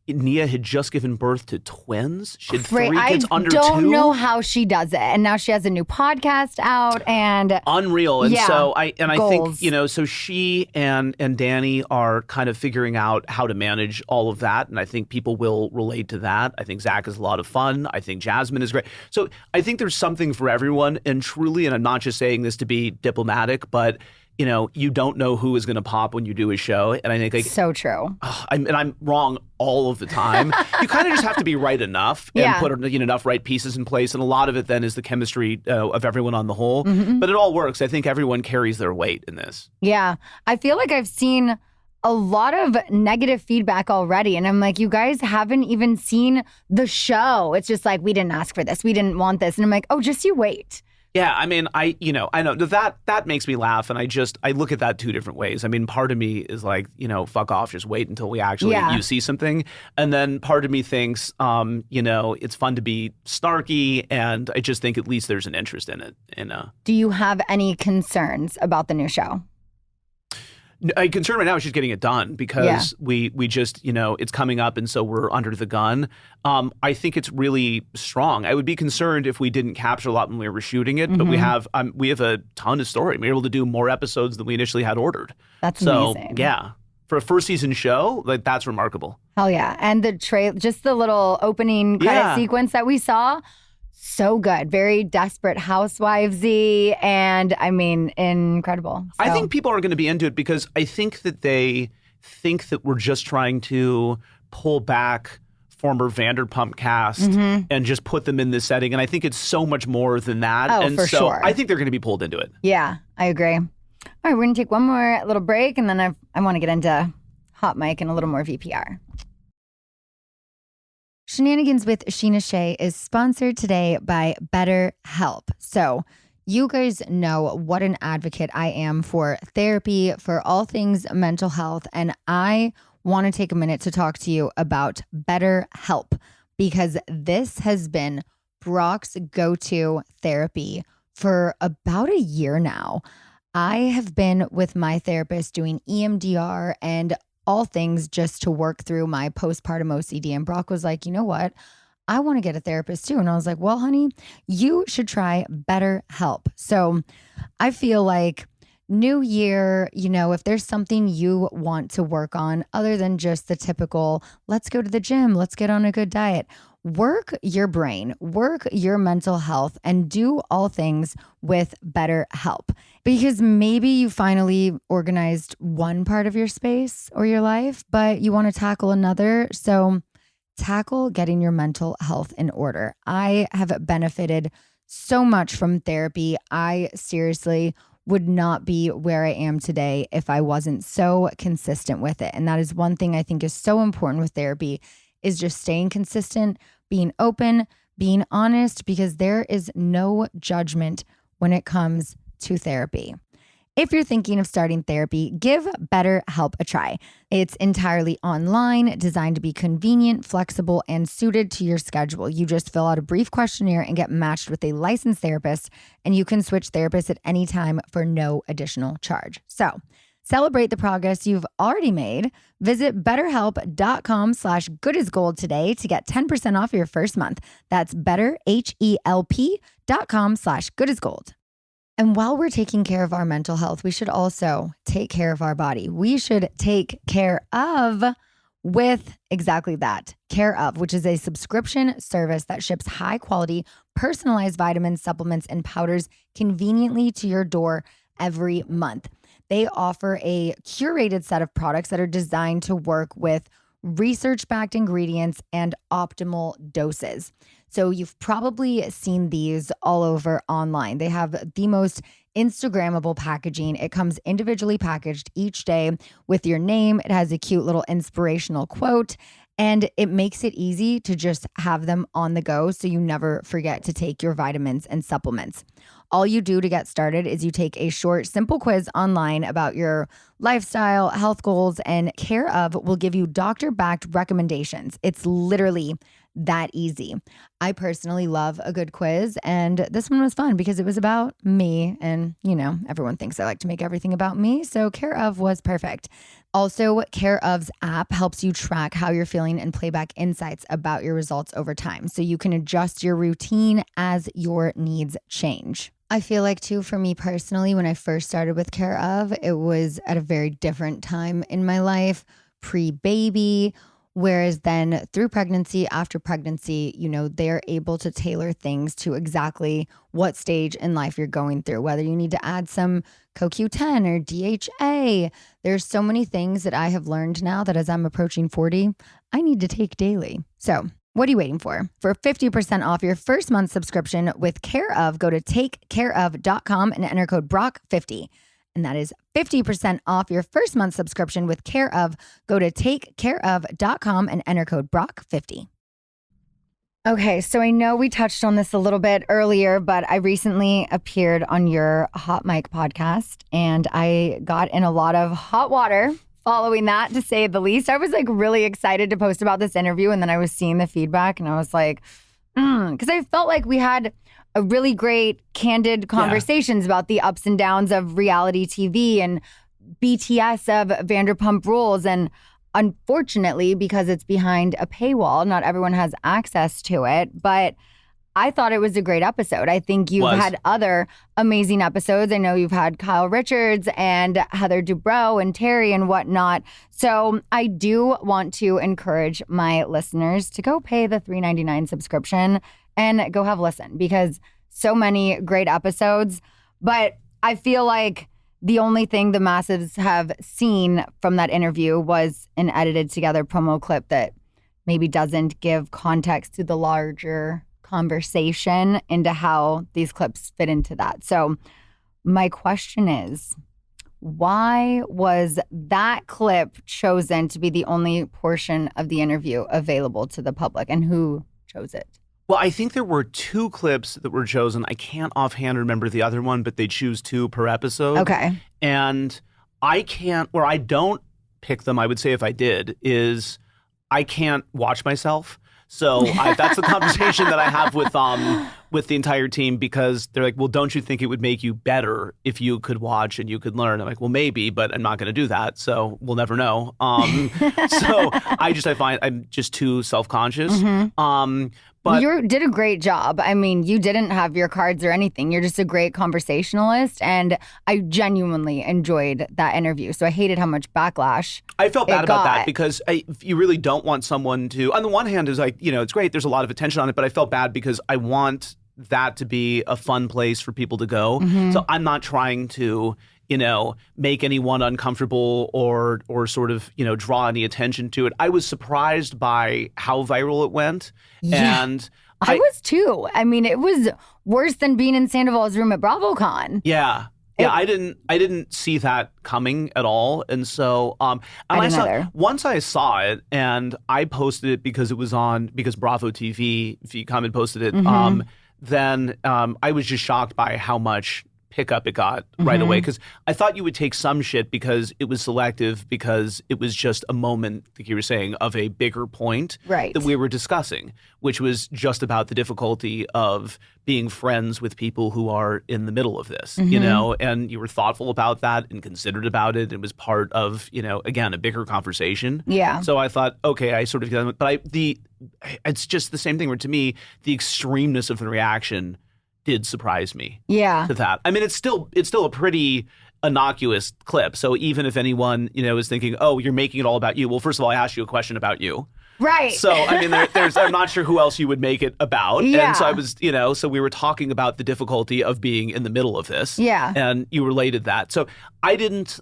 Nia had just given birth to twins. She had 3 kids under 2. I don't know how she does it. And now she has a new podcast out and unreal. And so I goals. think, so she and Danny are kind of figuring out how to manage all of that. And I think people will relate to that. I think Zach is a lot of fun. I think Jasmine is great. So I think there's something for everyone. And truly, and I'm not just saying this to be diplomatic, but you don't know who is going to pop when you do a show. And I think so true. I'm wrong all of the time. You kind of just have to be right enough and put enough right pieces in place. And a lot of it then is the chemistry of everyone on the whole. But it all works. I think everyone carries their weight in this. Yeah. I feel like I've seen a lot of negative feedback already. And I'm like, you guys haven't even seen the show. It's just like, we didn't ask for this. We didn't want this. And I'm like, oh, just you wait. Yeah, I mean, I know that makes me laugh, and I look at that 2 different ways. I mean, part of me is like, fuck off, just wait until we actually you see something, and then part of me thinks, it's fun to be snarky, and I just think at least there's an interest in it. Do you have any concerns about the new show? My concern right now is just getting it done because we just, it's coming up and so we're under the gun. I think it's really strong. I would be concerned if we didn't capture a lot when we were shooting it, but we have a ton of story. We're able to do more episodes than we initially had ordered. That's amazing. Yeah. For a first season show, that's remarkable. Hell yeah. And just the little opening credit sequence that we saw, so good. Very Desperate Housewivesy, and I mean, incredible. So. I think people are going to be into it because I think that they think that we're just trying to pull back former Vanderpump cast and just put them in this setting. And I think it's so much more than that. Oh, and for so sure. I think they're going to be pulled into it. Yeah, I agree. All right, we're going to take one more little break, and then I want to get into hot mic and a little more VPR. Scheananigans with Scheana Shay is sponsored today by BetterHelp. So you guys know what an advocate I am for therapy, for all things mental health, and I want to take a minute to talk to you about BetterHelp because this has been Brock's go-to therapy for about a year now. I have been with my therapist doing EMDR and all things just to work through my postpartum OCD. And Brock was like, you know what? I want to get a therapist too. And I was like, well, honey, you should try BetterHelp. So I feel like new year, if there's something you want to work on other than just the typical, let's go to the gym, let's get on a good diet, work your brain, work your mental health, and do all things with BetterHelp. Because maybe you finally organized one part of your space or your life, but you want to tackle another. So tackle getting your mental health in order. I have benefited so much from therapy. I seriously would not be where I am today if I wasn't so consistent with it. And that is one thing I think is so important with therapy is just staying consistent, being open, being honest, because there is no judgment when it comes to therapy. If you're thinking of starting therapy, give BetterHelp a try. It's entirely online, designed to be convenient, flexible, and suited to your schedule. You just fill out a brief questionnaire and get matched with a licensed therapist, and you can switch therapists at any time for no additional charge. So celebrate the progress you've already made. Visit betterhelp.com/goodasgold today to get 10% off your first month. That's betterhelp.com/goodasgold. And while we're taking care of our mental health, we should also take care of our body. We should take care of with exactly that, Care of, which is a subscription service that ships high quality, personalized vitamins, supplements, and powders conveniently to your door every month. They offer a curated set of products that are designed to work with research-backed ingredients and optimal doses. So you've probably seen these all over online. They have the most Instagrammable packaging. It comes individually packaged each day with your name. It has a cute little inspirational quote, and it makes it easy to just have them on the go so you never forget to take your vitamins and supplements. All you do to get started is you take a short, simple quiz online about your lifestyle, health goals, and Care of will give you doctor-backed recommendations. It's literally that easy. I personally love a good quiz, and this one was fun because it was about me, and everyone thinks I like to make everything about me, so Care of was perfect. Also, Care of's app helps you track how you're feeling and play back insights about your results over time, so you can adjust your routine as your needs change. I feel like too, for me personally, when I first started with Care of, it was at a very different time in my life, pre-baby. Whereas then through pregnancy, after pregnancy, they're able to tailor things to exactly what stage in life you're going through, whether you need to add some CoQ10 or DHA. There's so many things that I have learned now that as I'm approaching 40, I need to take daily. So what are you waiting for? For 50% off your first month subscription with Care of, go to takecareof.com and enter code BROCK50. And that is 50% off your first month subscription with Care of. Go to takecareof.com and enter code BROCK50. Okay, so I know we touched on this a little bit earlier, but I recently appeared on your Hot Mic podcast, and I got in a lot of hot water following that, to say the least. I was really excited to post about this interview, and then I was seeing the feedback, and I was like, because I felt like we had a really great, candid conversations about the ups and downs of reality TV and BTS of Vanderpump Rules. And unfortunately, because it's behind a paywall, not everyone has access to it. But I thought it was a great episode. I think you've had other amazing episodes. I know you've had Kyle Richards and Heather Dubrow and Terry and whatnot. So I do want to encourage my listeners to go pay the $3.99 subscription and go have a listen, because so many great episodes. But I feel like the only thing the masses have seen from that interview was an edited together promo clip that maybe doesn't give context to the larger conversation into how these clips fit into that. So my question is, why was that clip chosen to be the only portion of the interview available to the public, and who chose it? Well, I think there were 2 clips that were chosen. I can't offhand remember the other one, but they choose 2 per episode. Okay. And I don't pick them, I would say if I did, is I can't watch myself. So that's the conversation that I have with the entire team, because they're like, well, don't you think it would make you better if you could watch and you could learn? I'm like, well, maybe, but I'm not going to do that. So we'll never know. So I find I'm just too self-conscious. Mm-hmm. But you did a great job. I mean, you didn't have your cards or anything. You're just a great conversationalist. And I genuinely enjoyed that interview. So I hated how much backlash I felt bad about that, because you really don't want someone to, on the one hand, is like, it's great. There's a lot of attention on it. But I felt bad because I want that to be a fun place for people to go. Mm-hmm. So I'm not trying to, make anyone uncomfortable or sort of, draw any attention to it. I was surprised by how viral it went. Yeah. And I was too. I mean, it was worse than being in Sandoval's room at BravoCon. Yeah. Yeah, I didn't see that coming at all. And so once I saw it, and I posted it because it was because Bravo TV, if you come and posted it, mm-hmm. Then I was just shocked by how much pickup it got right away, because I thought you would take some shit because it was selective, because it was just a moment, like you were saying, of a bigger point that we were discussing, which was just about the difficulty of being friends with people who are in the middle of this, and you were thoughtful about that and considered about it. It was part of, again, a bigger conversation. Yeah. So I thought, okay, I sort of, but it's just the same thing where, to me, the extremeness of the reaction did surprise me. Yeah. To that. I mean, it's still a pretty innocuous clip. So even if anyone, is thinking, oh, you're making it all about you. Well, first of all, I asked you a question about you. Right. So, I mean, I'm not sure who else you would make it about. Yeah. And so I was, so we were talking about the difficulty of being in the middle of this. Yeah. And you related that. So I didn't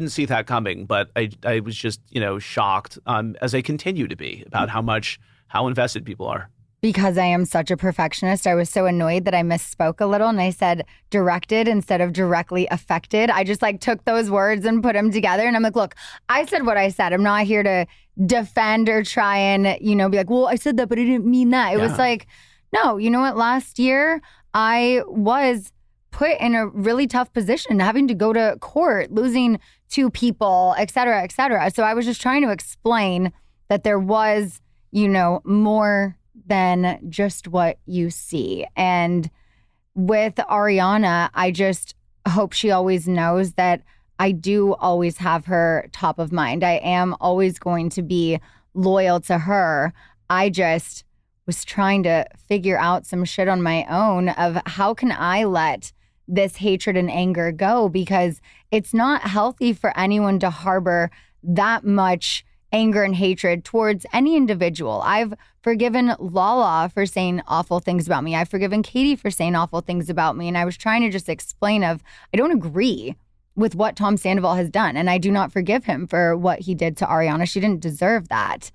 see that coming, but I was just, shocked, as I continue to be, about how invested people are. Because I am such a perfectionist, I was so annoyed that I misspoke a little and I said directed instead of directly affected. I just took those words and put them together, and I'm like, look, I said what I said. I'm not here to defend or try and, be like, well, I said that, but I didn't mean that. It was like, no, you know what? Last year I was put in a really tough position, having to go to court, losing 2 people, et cetera, et cetera. So I was just trying to explain that there was, more than just what you see. And with Ariana, I just hope she always knows that I do always have her top of mind. I am always going to be loyal to her. I just was trying to figure out some shit on my own of how can I let this hatred and anger go, because it's not healthy for anyone to harbor that much anger and hatred towards any individual. I've forgiven Lala for saying awful things about me. I've forgiven Katie for saying awful things about me. And I was trying to just explain I don't agree with what Tom Sandoval has done. And I do not forgive him for what he did to Ariana. She didn't deserve that.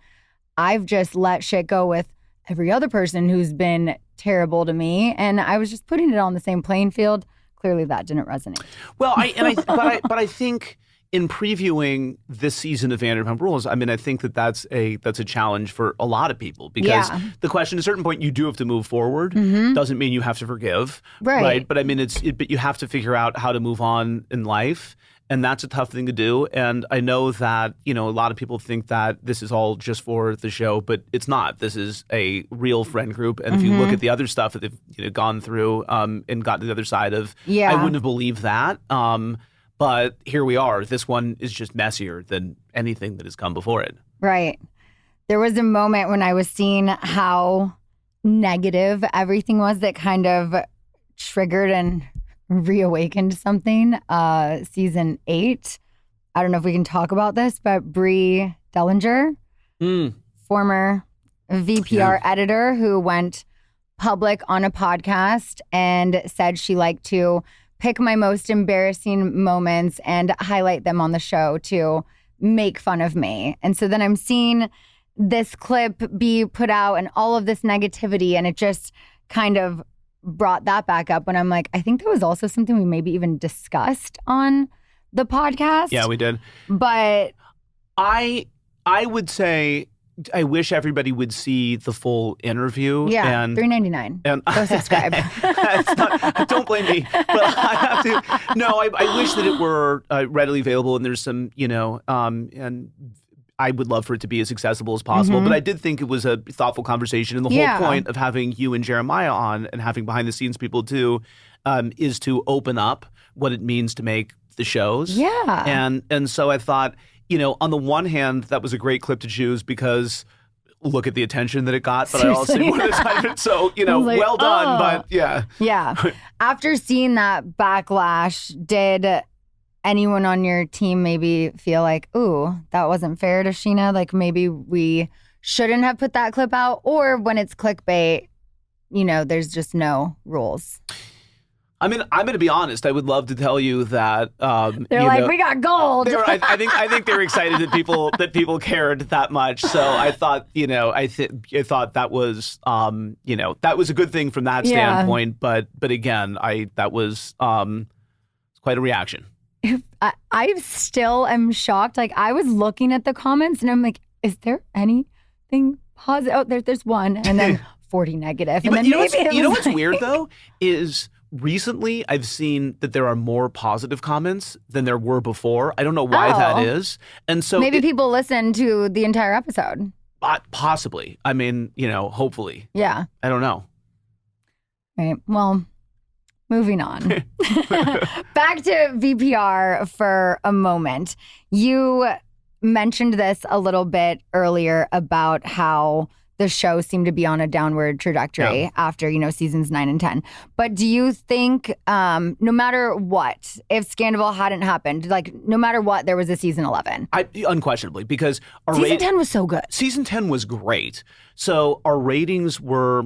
I've just let shit go with every other person who's been terrible to me. And I was just putting it on the same playing field. Clearly that didn't resonate. Well, I think in previewing this season of Vanderpump Rules, I mean, I think that's a challenge for a lot of people, because the question, at a certain point, you do have to move forward. Mm-hmm. Doesn't mean you have to forgive, right? But I mean, but you have to figure out how to move on in life, and that's a tough thing to do. And I know that a lot of people think that this is all just for the show, but it's not. This is a real friend group, and if you look at the other stuff that they've gone through and gotten to the other side of, I wouldn't have believed that. But here we are. This one is just messier than anything that has come before it. Right. There was a moment when I was seeing how negative everything was that kind of triggered and reawakened something. Season 8. I don't know if we can talk about this, but Brie Dellinger, former VPR editor who went public on a podcast and said she liked to pick my most embarrassing moments and highlight them on the show to make fun of me. And so then I'm seeing this clip be put out and all of this negativity, and it just kind of brought that back up when I'm like, I think that was also something we maybe even discussed on the podcast. Yeah, we did. But I would say I wish everybody would see the full interview. Yeah, and $3.99. And go subscribe. Don't blame me, but I have to. No, I wish that it were readily available, and there's some, and I would love for it to be as accessible as possible. But I did think it was a thoughtful conversation, and the whole point of having you and Jeremiah on and having behind the scenes people too is to open up what it means to make the shows. Yeah, and so I thought, on the one hand, that was a great clip to choose because look at the attention that it got. But Seriously. I also wanted to type it, so like, well done. But yeah. After seeing that backlash, did anyone on your team maybe feel like, ooh, that wasn't fair to Scheana? Like maybe we shouldn't have put that clip out? Or when it's clickbait, there's just no rules? I mean, I'm going to be honest. I would love to tell you that they're like, we got gold. I think they were excited that people cared that much. So I thought, I thought that was, that was a good thing from that standpoint. But again, that was quite a reaction. I still am shocked. Like I was looking at the comments and I'm like, is there anything positive? Oh, there's one, and then 40 negative. And then you know what's weird though is. Recently, I've seen that there are more positive comments than there were before. I don't know why that is. And so maybe people listen to the entire episode. Possibly. I mean, hopefully. Yeah. I don't know. Right. Well, moving on. Back to VPR for a moment. You mentioned this a little bit earlier about how the show seemed to be on a downward trajectory after, seasons 9 and 10. But do you think no matter what, if Scandal hadn't happened, like no matter what, there was a season 11? Unquestionably, because season 10 was so good. Season 10 was great. So our ratings were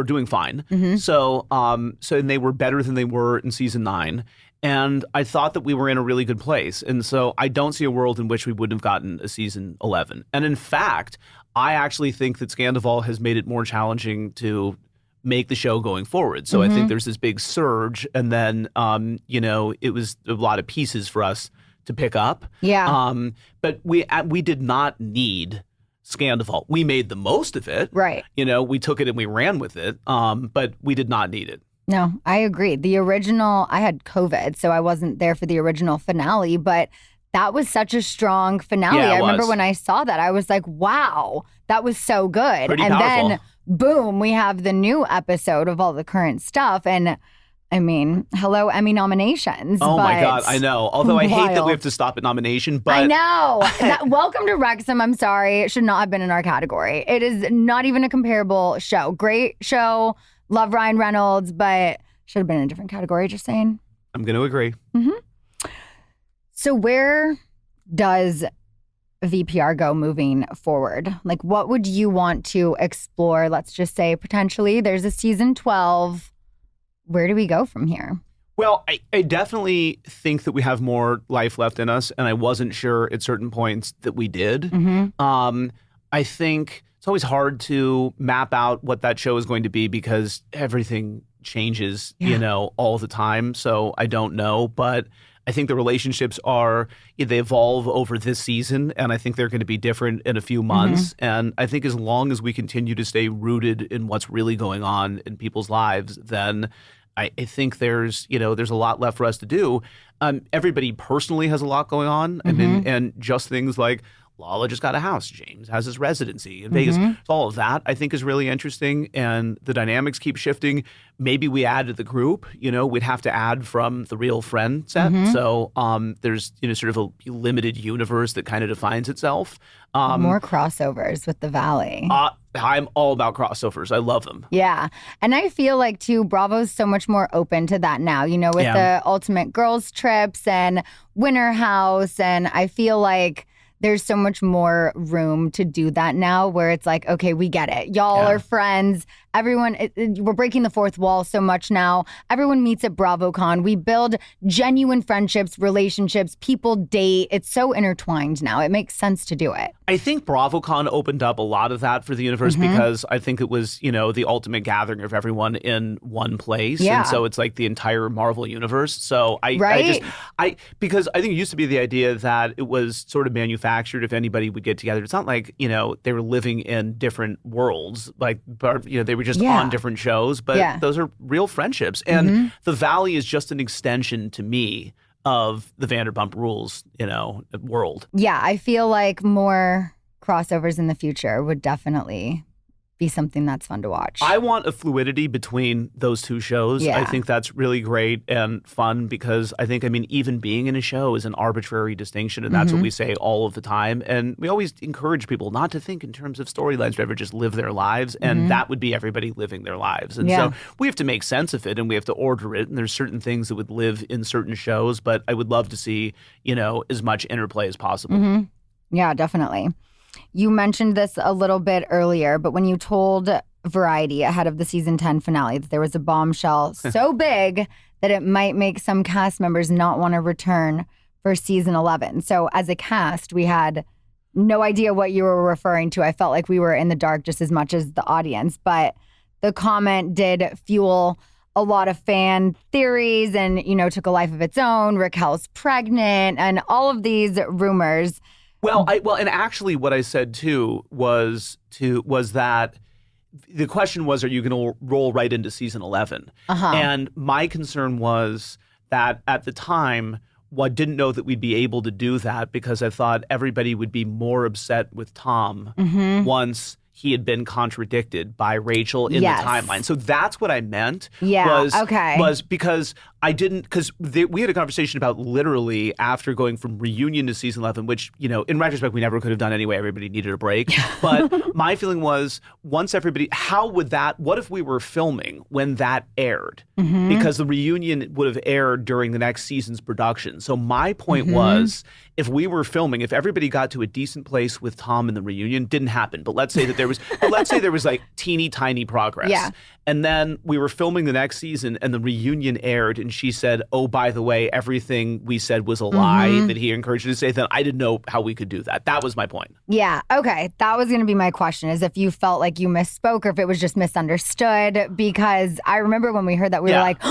doing fine. So and they were better than they were in season 9. And I thought that we were in a really good place. And so I don't see a world in which we wouldn't have gotten a season 11. And in fact, I actually think that Scandival has made it more challenging to make the show going forward. So I think there's this big surge, and then it was a lot of pieces for us to pick up. Yeah. But we did not need Scandival. We made the most of it. Right. We took it and we ran with it. But we did not need it. No, I agree. The original, I had COVID, so I wasn't there for the original finale, but that was such a strong finale. Yeah, I remember when I saw that, I was like, wow, that was so good. Pretty and powerful. Then, boom, we have the new episode of all the current stuff. And I mean, hello, Emmy nominations. Oh my God, I know. Although I hate that we have to stop at nomination, but I know. Welcome to Wrexham. I'm sorry. It should not have been in our category. It is not even a comparable show. Great show. Love Ryan Reynolds, but should have been in a different category, just saying. I'm going to agree. So where does VPR go moving forward? Like, what would you want to explore? Let's just say potentially there's a season 12. Where do we go from here? Well, I definitely think that we have more life left in us, and I wasn't sure at certain points that we did. I think it's always hard to map out what that show is going to be because everything changes, all the time. So I don't know, but I think the relationships they evolve over this season, and I think they're going to be different in a few months. And I think as long as we continue to stay rooted in what's really going on in people's lives, then I think there's a lot left for us to do. Everybody personally has a lot going on. I mean, and just things like Lala just got a house. James has his residency in Vegas. So all of that I think is really interesting, and the dynamics keep shifting. Maybe we add to the group. We'd have to add from the Real Friend set. So there's sort of a limited universe that kind of defines itself. More crossovers with the Valley. I'm all about crossovers. I love them. Yeah. And I feel like, too, Bravo's so much more open to that now, you know, with the Ultimate Girls Trips and Winter House. And I feel like there's so much more room to do that now where it's like, okay, we get it. Y'all are friends. Everyone, we're breaking the fourth wall so much now. Everyone meets at BravoCon. We build genuine friendships, relationships, people date. It's so intertwined now. It makes sense to do it. I think BravoCon opened up a lot of that for the universe because I think it was, you know, the ultimate gathering of everyone in one place. Yeah. And so it's like the entire Marvel universe. So Right? because I think it used to be the idea that it was sort of manufactured if anybody would get together. It's not like, you know, they were living in different worlds. Like, you know, they were just on different shows, but those are real friendships. And the Valley is just an extension to me of the Vanderpump Rules, you know, world. Yeah, I feel like more crossovers in the future would definitely be something that's fun to watch. I want a fluidity between those two shows. Yeah. I think that's really great and fun because I think, I mean, even being in a show is an arbitrary distinction, and that's what we say all of the time. And we always encourage people not to think in terms of storylines, rather just live their lives, and that would be everybody living their lives. And so we have to make sense of it, and we have to order it, and there's certain things that would live in certain shows, but I would love to see, you know, as much interplay as possible. Yeah, definitely. You mentioned this a little bit earlier, but when you told Variety ahead of the season 10 finale that there was a bombshell so big that it might make some cast members not want to return for season 11. So as a cast, we had no idea what you were referring to. I felt like we were in the dark just as much as the audience, but the comment did fuel a lot of fan theories and, you know, took a life of its own. Raquel's pregnant and all of these rumors. Well, and actually, what I said too was that the question was, are you going to roll right into season 11? And my concern was that at the time, I didn't know that we'd be able to do that because I thought everybody would be more upset with Tom once he had been contradicted by Rachel in the timeline. So that's what I meant. Was because I didn't, because we had a conversation about literally after going from reunion to season 11, which, you know, in retrospect, we never could have done anyway. Everybody needed a break. But my feeling was once everybody, what if we were filming when that aired? Because the reunion would have aired during the next season's production. So my point was, if we were filming, if everybody got to a decent place with Tom in the reunion, didn't happen. But let's say that there was like teeny tiny progress. Yeah. And then we were filming the next season and the reunion aired and she said, oh, by the way, everything we said was a lie that he encouraged you to say. Then I didn't know how we could do that. That was my point. Yeah. Okay. That was going to be my question, is if you felt like you misspoke or if it was just misunderstood, because I remember when we heard that we were like,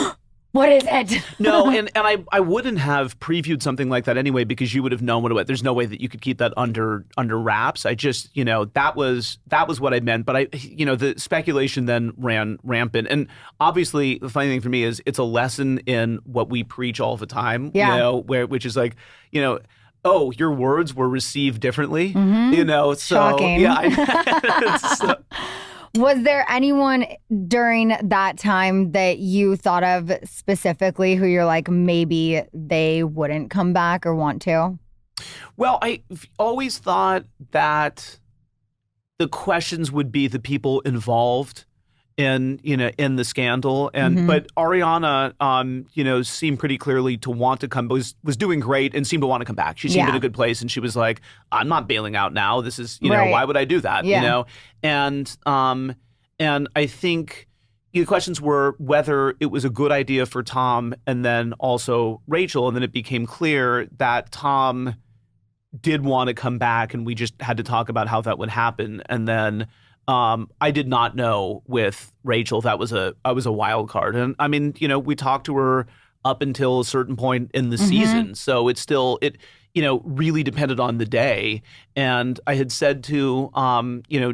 what is it? No, and I wouldn't have previewed something like that anyway because you would have known what it was. There's no way that you could keep that under wraps. I just, you know, that was what I meant. But the speculation then ran rampant. And obviously, the funny thing for me is it's a lesson in what we preach all the time. Yeah. You know, which is like, you know, oh, your words were received differently. You know, so shocking. Yeah. Was there anyone during that time that you thought of specifically who you're like, maybe they wouldn't come back or want to? Well, I always thought that the questions would be the people involved in the scandal, and but Ariana, seemed pretty clearly to want to come, was doing great and seemed to want to come back. She seemed in a good place, and she was like, "I'm not bailing out now. This is, why would I do that?" Yeah. You know, and I think the questions were whether it was a good idea for Tom and then also Rachel, and then it became clear that Tom did want to come back, and we just had to talk about how that would happen, and then. I did not know with Rachel that was a wild card. And I mean, we talked to her up until a certain point in the season. So it really depended on the day. And I had said to,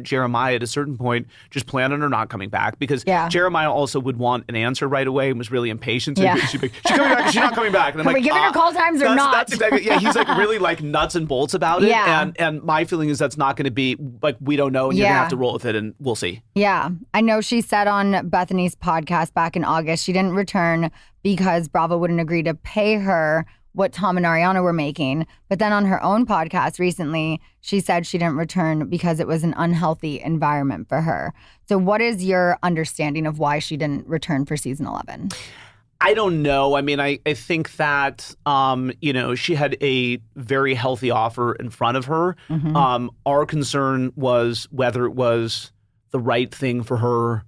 Jeremiah at a certain point, just plan on her not coming back because Jeremiah also would want an answer right away and was really impatient. So she'd be, she's coming back, she's not coming back. And I'm like, giving her call times or not? That's exactly, he's like really like nuts and bolts about it. Yeah. And my feeling is that's not going to be like, we don't know and you're going to have to roll with it and we'll see. Yeah. I know she said on Bethany's podcast back in August, she didn't return because Bravo wouldn't agree to pay her what Tom and Ariana were making. But then on her own podcast recently, she said she didn't return because it was an unhealthy environment for her. So what is your understanding of why she didn't return for season 11? I don't know. I mean, I think that, she had a very healthy offer in front of her. Our concern was whether it was the right thing for her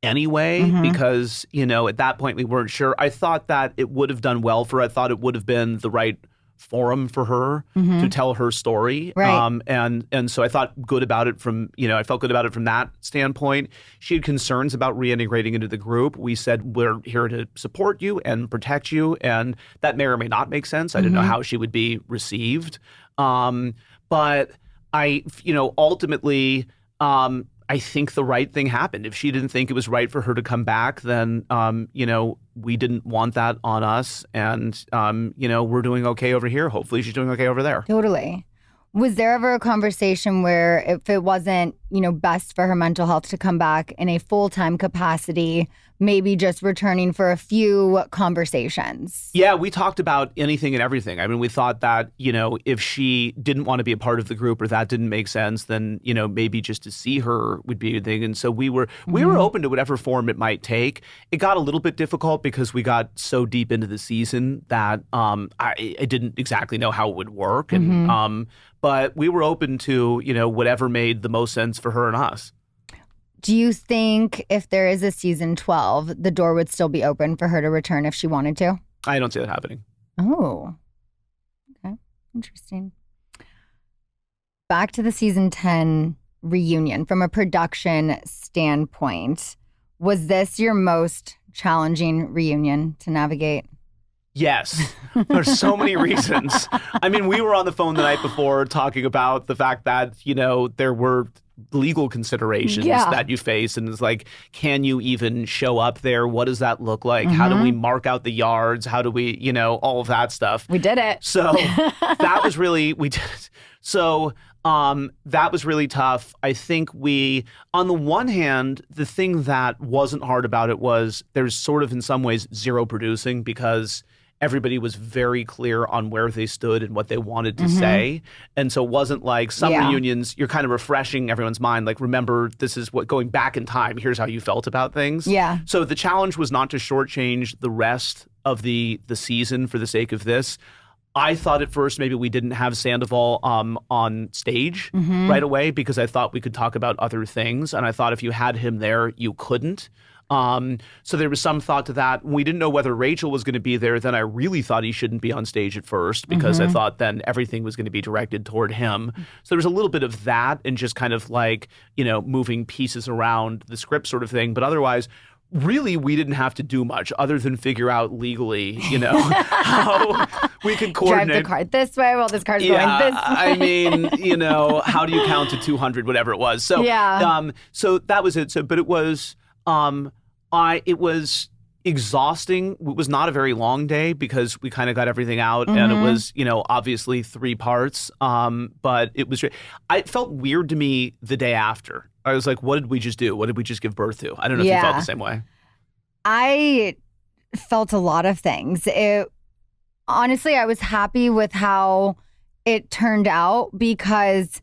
anyway, because, at that point we weren't sure. I thought that it would have done well for her. I thought it would have been the right forum for her to tell her story. Right. And so I thought good about it I felt good about it from that standpoint. She had concerns about reintegrating into the group. We said, we're here to support you and protect you. And that may or may not make sense. I didn't know how she would be received. But ultimately, I think the right thing happened. If she didn't think it was right for her to come back, then, we didn't want that on us. And, we're doing okay over here. Hopefully she's doing okay over there. Totally. Was there ever a conversation where if it wasn't, best for her mental health to come back in a full-time capacity, maybe just returning for a few conversations? Yeah, we talked about anything and everything. I mean, we thought that, if she didn't want to be a part of the group or that didn't make sense, then, maybe just to see her would be a thing. And so we were open to whatever form it might take. It got a little bit difficult because we got so deep into the season that I didn't exactly know how it would work. And but we were open to, whatever made the most sense for her and us. Do you think if there is a season 12, the door would still be open for her to return if she wanted to? I don't see that happening. Oh, okay. Interesting. Back to the season 10 reunion. From a production standpoint, was this your most challenging reunion to navigate? Yes, there's so many reasons. I mean, we were on the phone the night before talking about the fact that, there were legal considerations that you face. And it's like, can you even show up there? What does that look like? How do we mark out the yards? How do we, all of that stuff? We did it. So that was really, we did it. So that was really tough. I think on the one hand, the thing that wasn't hard about it was there's sort of in some ways zero producing because everybody was very clear on where they stood and what they wanted to say. And so it wasn't like some reunions, you're kind of refreshing everyone's mind. Like, remember, this is what going back in time. Here's how you felt about things. Yeah. So the challenge was not to shortchange the rest of the season for the sake of this. I thought at first maybe we didn't have Sandoval on stage right away because I thought we could talk about other things. And I thought if you had him there, you couldn't. So there was some thought to that. We didn't know whether Rachel was going to be there. Then I really thought he shouldn't be on stage at first because I thought then everything was going to be directed toward him. So there was a little bit of that and just kind of like, moving pieces around the script sort of thing. But otherwise, really, we didn't have to do much other than figure out legally, how we could coordinate. Drive the car this way while this car's going this way. I mean, how do you count to 200, whatever it was. So, so that was it. So, but it was, it was exhausting. It was not a very long day because we kind of got everything out and it was, obviously 3 parts. But it felt weird to me the day after. I was like, what did we just do? What did we just give birth to? I don't know if you felt the same way. I felt a lot of things. Honestly, I was happy with how it turned out because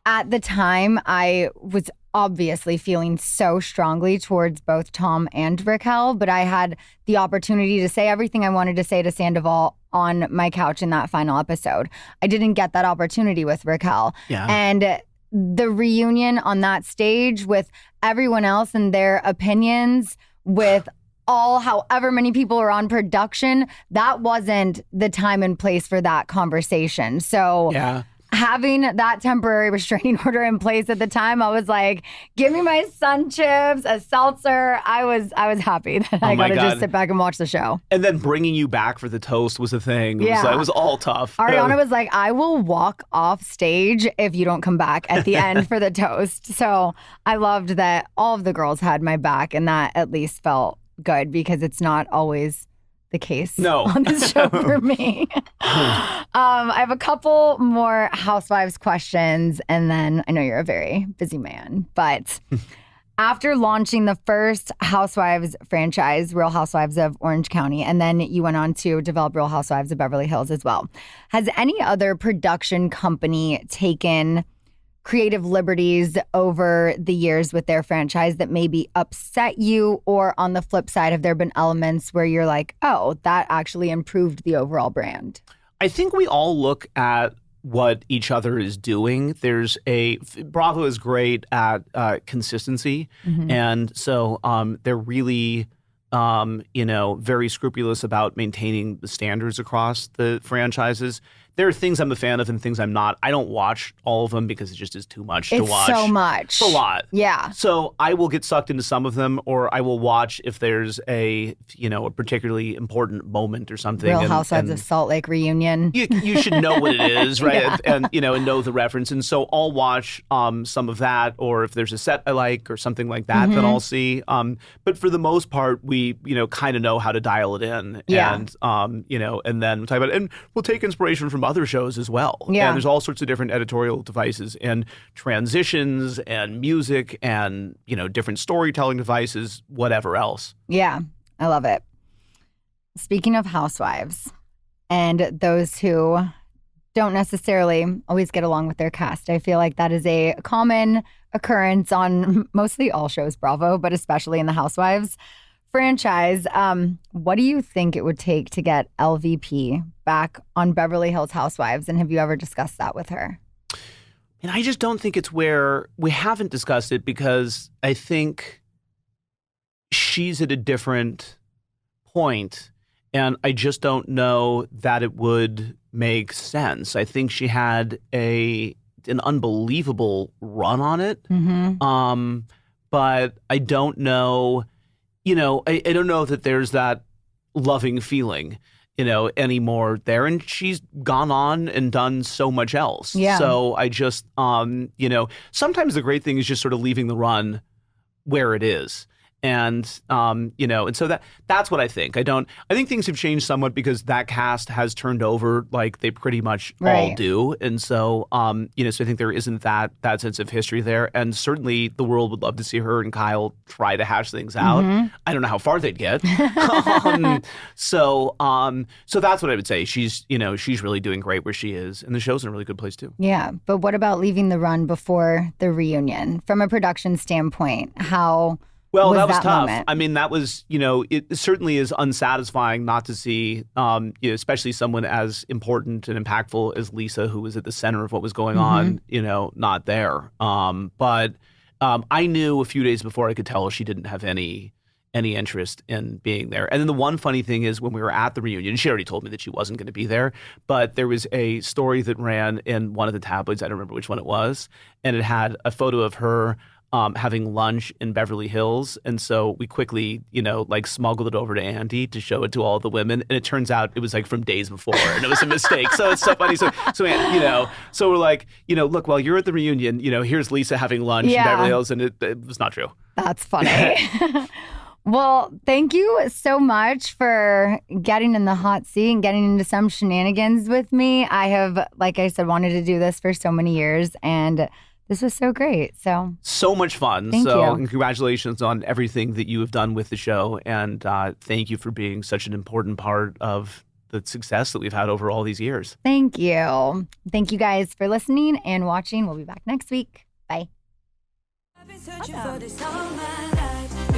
at the time I was obviously feeling so strongly towards both Tom and Raquel, but I had the opportunity to say everything I wanted to say to Sandoval on my couch in that final episode. I didn't get that opportunity with Raquel. Yeah. And the reunion on that stage with everyone else and their opinions, with however many people are on production, that wasn't the time and place for that conversation. So having that temporary restraining order in place at the time, I was like, give me my sun chips, a seltzer. I was happy that I got to just sit back and watch the show. And then bringing you back for the toast was a thing. It was all tough. Ariana was like, I will walk off stage if you don't come back at the end for the toast. So I loved that all of the girls had my back, and that at least felt good because it's not always the case on this show for me. I have a couple more Housewives questions, and then I know you're a very busy man, but After launching the first Housewives franchise, Real Housewives of Orange County, and then you went on to develop Real Housewives of Beverly Hills as well, has any other production company taken creative liberties over the years with their franchise that maybe upset you? Or on the flip side, have there been elements where you're like, oh, that actually improved the overall brand? I think we all look at what each other is doing. Bravo is great at consistency. And so they're really, very scrupulous about maintaining the standards across the franchises. There are things I'm a fan of and things I'm not. I don't watch all of them because it just is too much to watch. It's so much. It's a lot. Yeah. So I will get sucked into some of them, or I will watch if there's a particularly important moment or something. Real Housewives of Salt Lake reunion. You should know what it is, right? Yeah. And know the reference. And so I'll watch some of that, or if there's a set I like or something like that, then I'll see. But for the most part, we kind of know how to dial it in. Yeah. And and then talk about it. And we'll take inspiration from other shows as well. Yeah. And there's all sorts of different editorial devices and transitions and music and different storytelling devices, whatever else. Yeah, I love it. Speaking of housewives and those who don't necessarily always get along with their cast, I feel like that is a common occurrence on mostly all shows, Bravo, but especially in the Housewives franchise. What do you think it would take to get LVP back on Beverly Hills Housewives? And have you ever discussed that with her? And I just don't think it's where we haven't discussed it, because I think she's at a different point, and I just don't know that it would make sense. I think she had an unbelievable run on it. But I don't know, I don't know that there's that loving feeling, anymore there. And she's gone on and done so much else. Yeah. So I just, sometimes the great thing is just sort of leaving the run where it is. And, and so that's what I think. I think things have changed somewhat because that cast has turned over like they pretty much all do. And so, so I think there isn't that sense of history there. And certainly the world would love to see her and Kyle try to hash things out. I don't know how far they'd get. So that's what I would say. She's really doing great where she is, and the show's in a really good place too. Yeah. But what about leaving the run before the reunion? From a production standpoint, how... Well, that was tough. Moment? I mean, that was, it certainly is unsatisfying not to see, especially someone as important and impactful as Lisa, who was at the center of what was going on, not there. But I knew a few days before I could tell she didn't have any interest in being there. And then the one funny thing is when we were at the reunion, she already told me that she wasn't going to be there, but there was a story that ran in one of the tabloids, I don't remember which one it was, and it had a photo of her having lunch in Beverly Hills. And so we quickly, smuggled it over to Andy to show it to all the women. And it turns out it was like from days before and it was a mistake. So it's so funny. So we're like, look, while you're at the reunion, here's Lisa having lunch in Beverly Hills. And it was not true. That's funny. Well, thank you so much for getting in the hot seat and getting into some shenanigans with me. I have, like I said, wanted to do this for so many years, and this was so great. So much fun. Thank you. And congratulations on everything that you have done with the show. And thank you for being such an important part of the success that we've had over all these years. Thank you. Thank you guys for listening and watching. We'll be back next week. Bye. I've been searching for this all my life.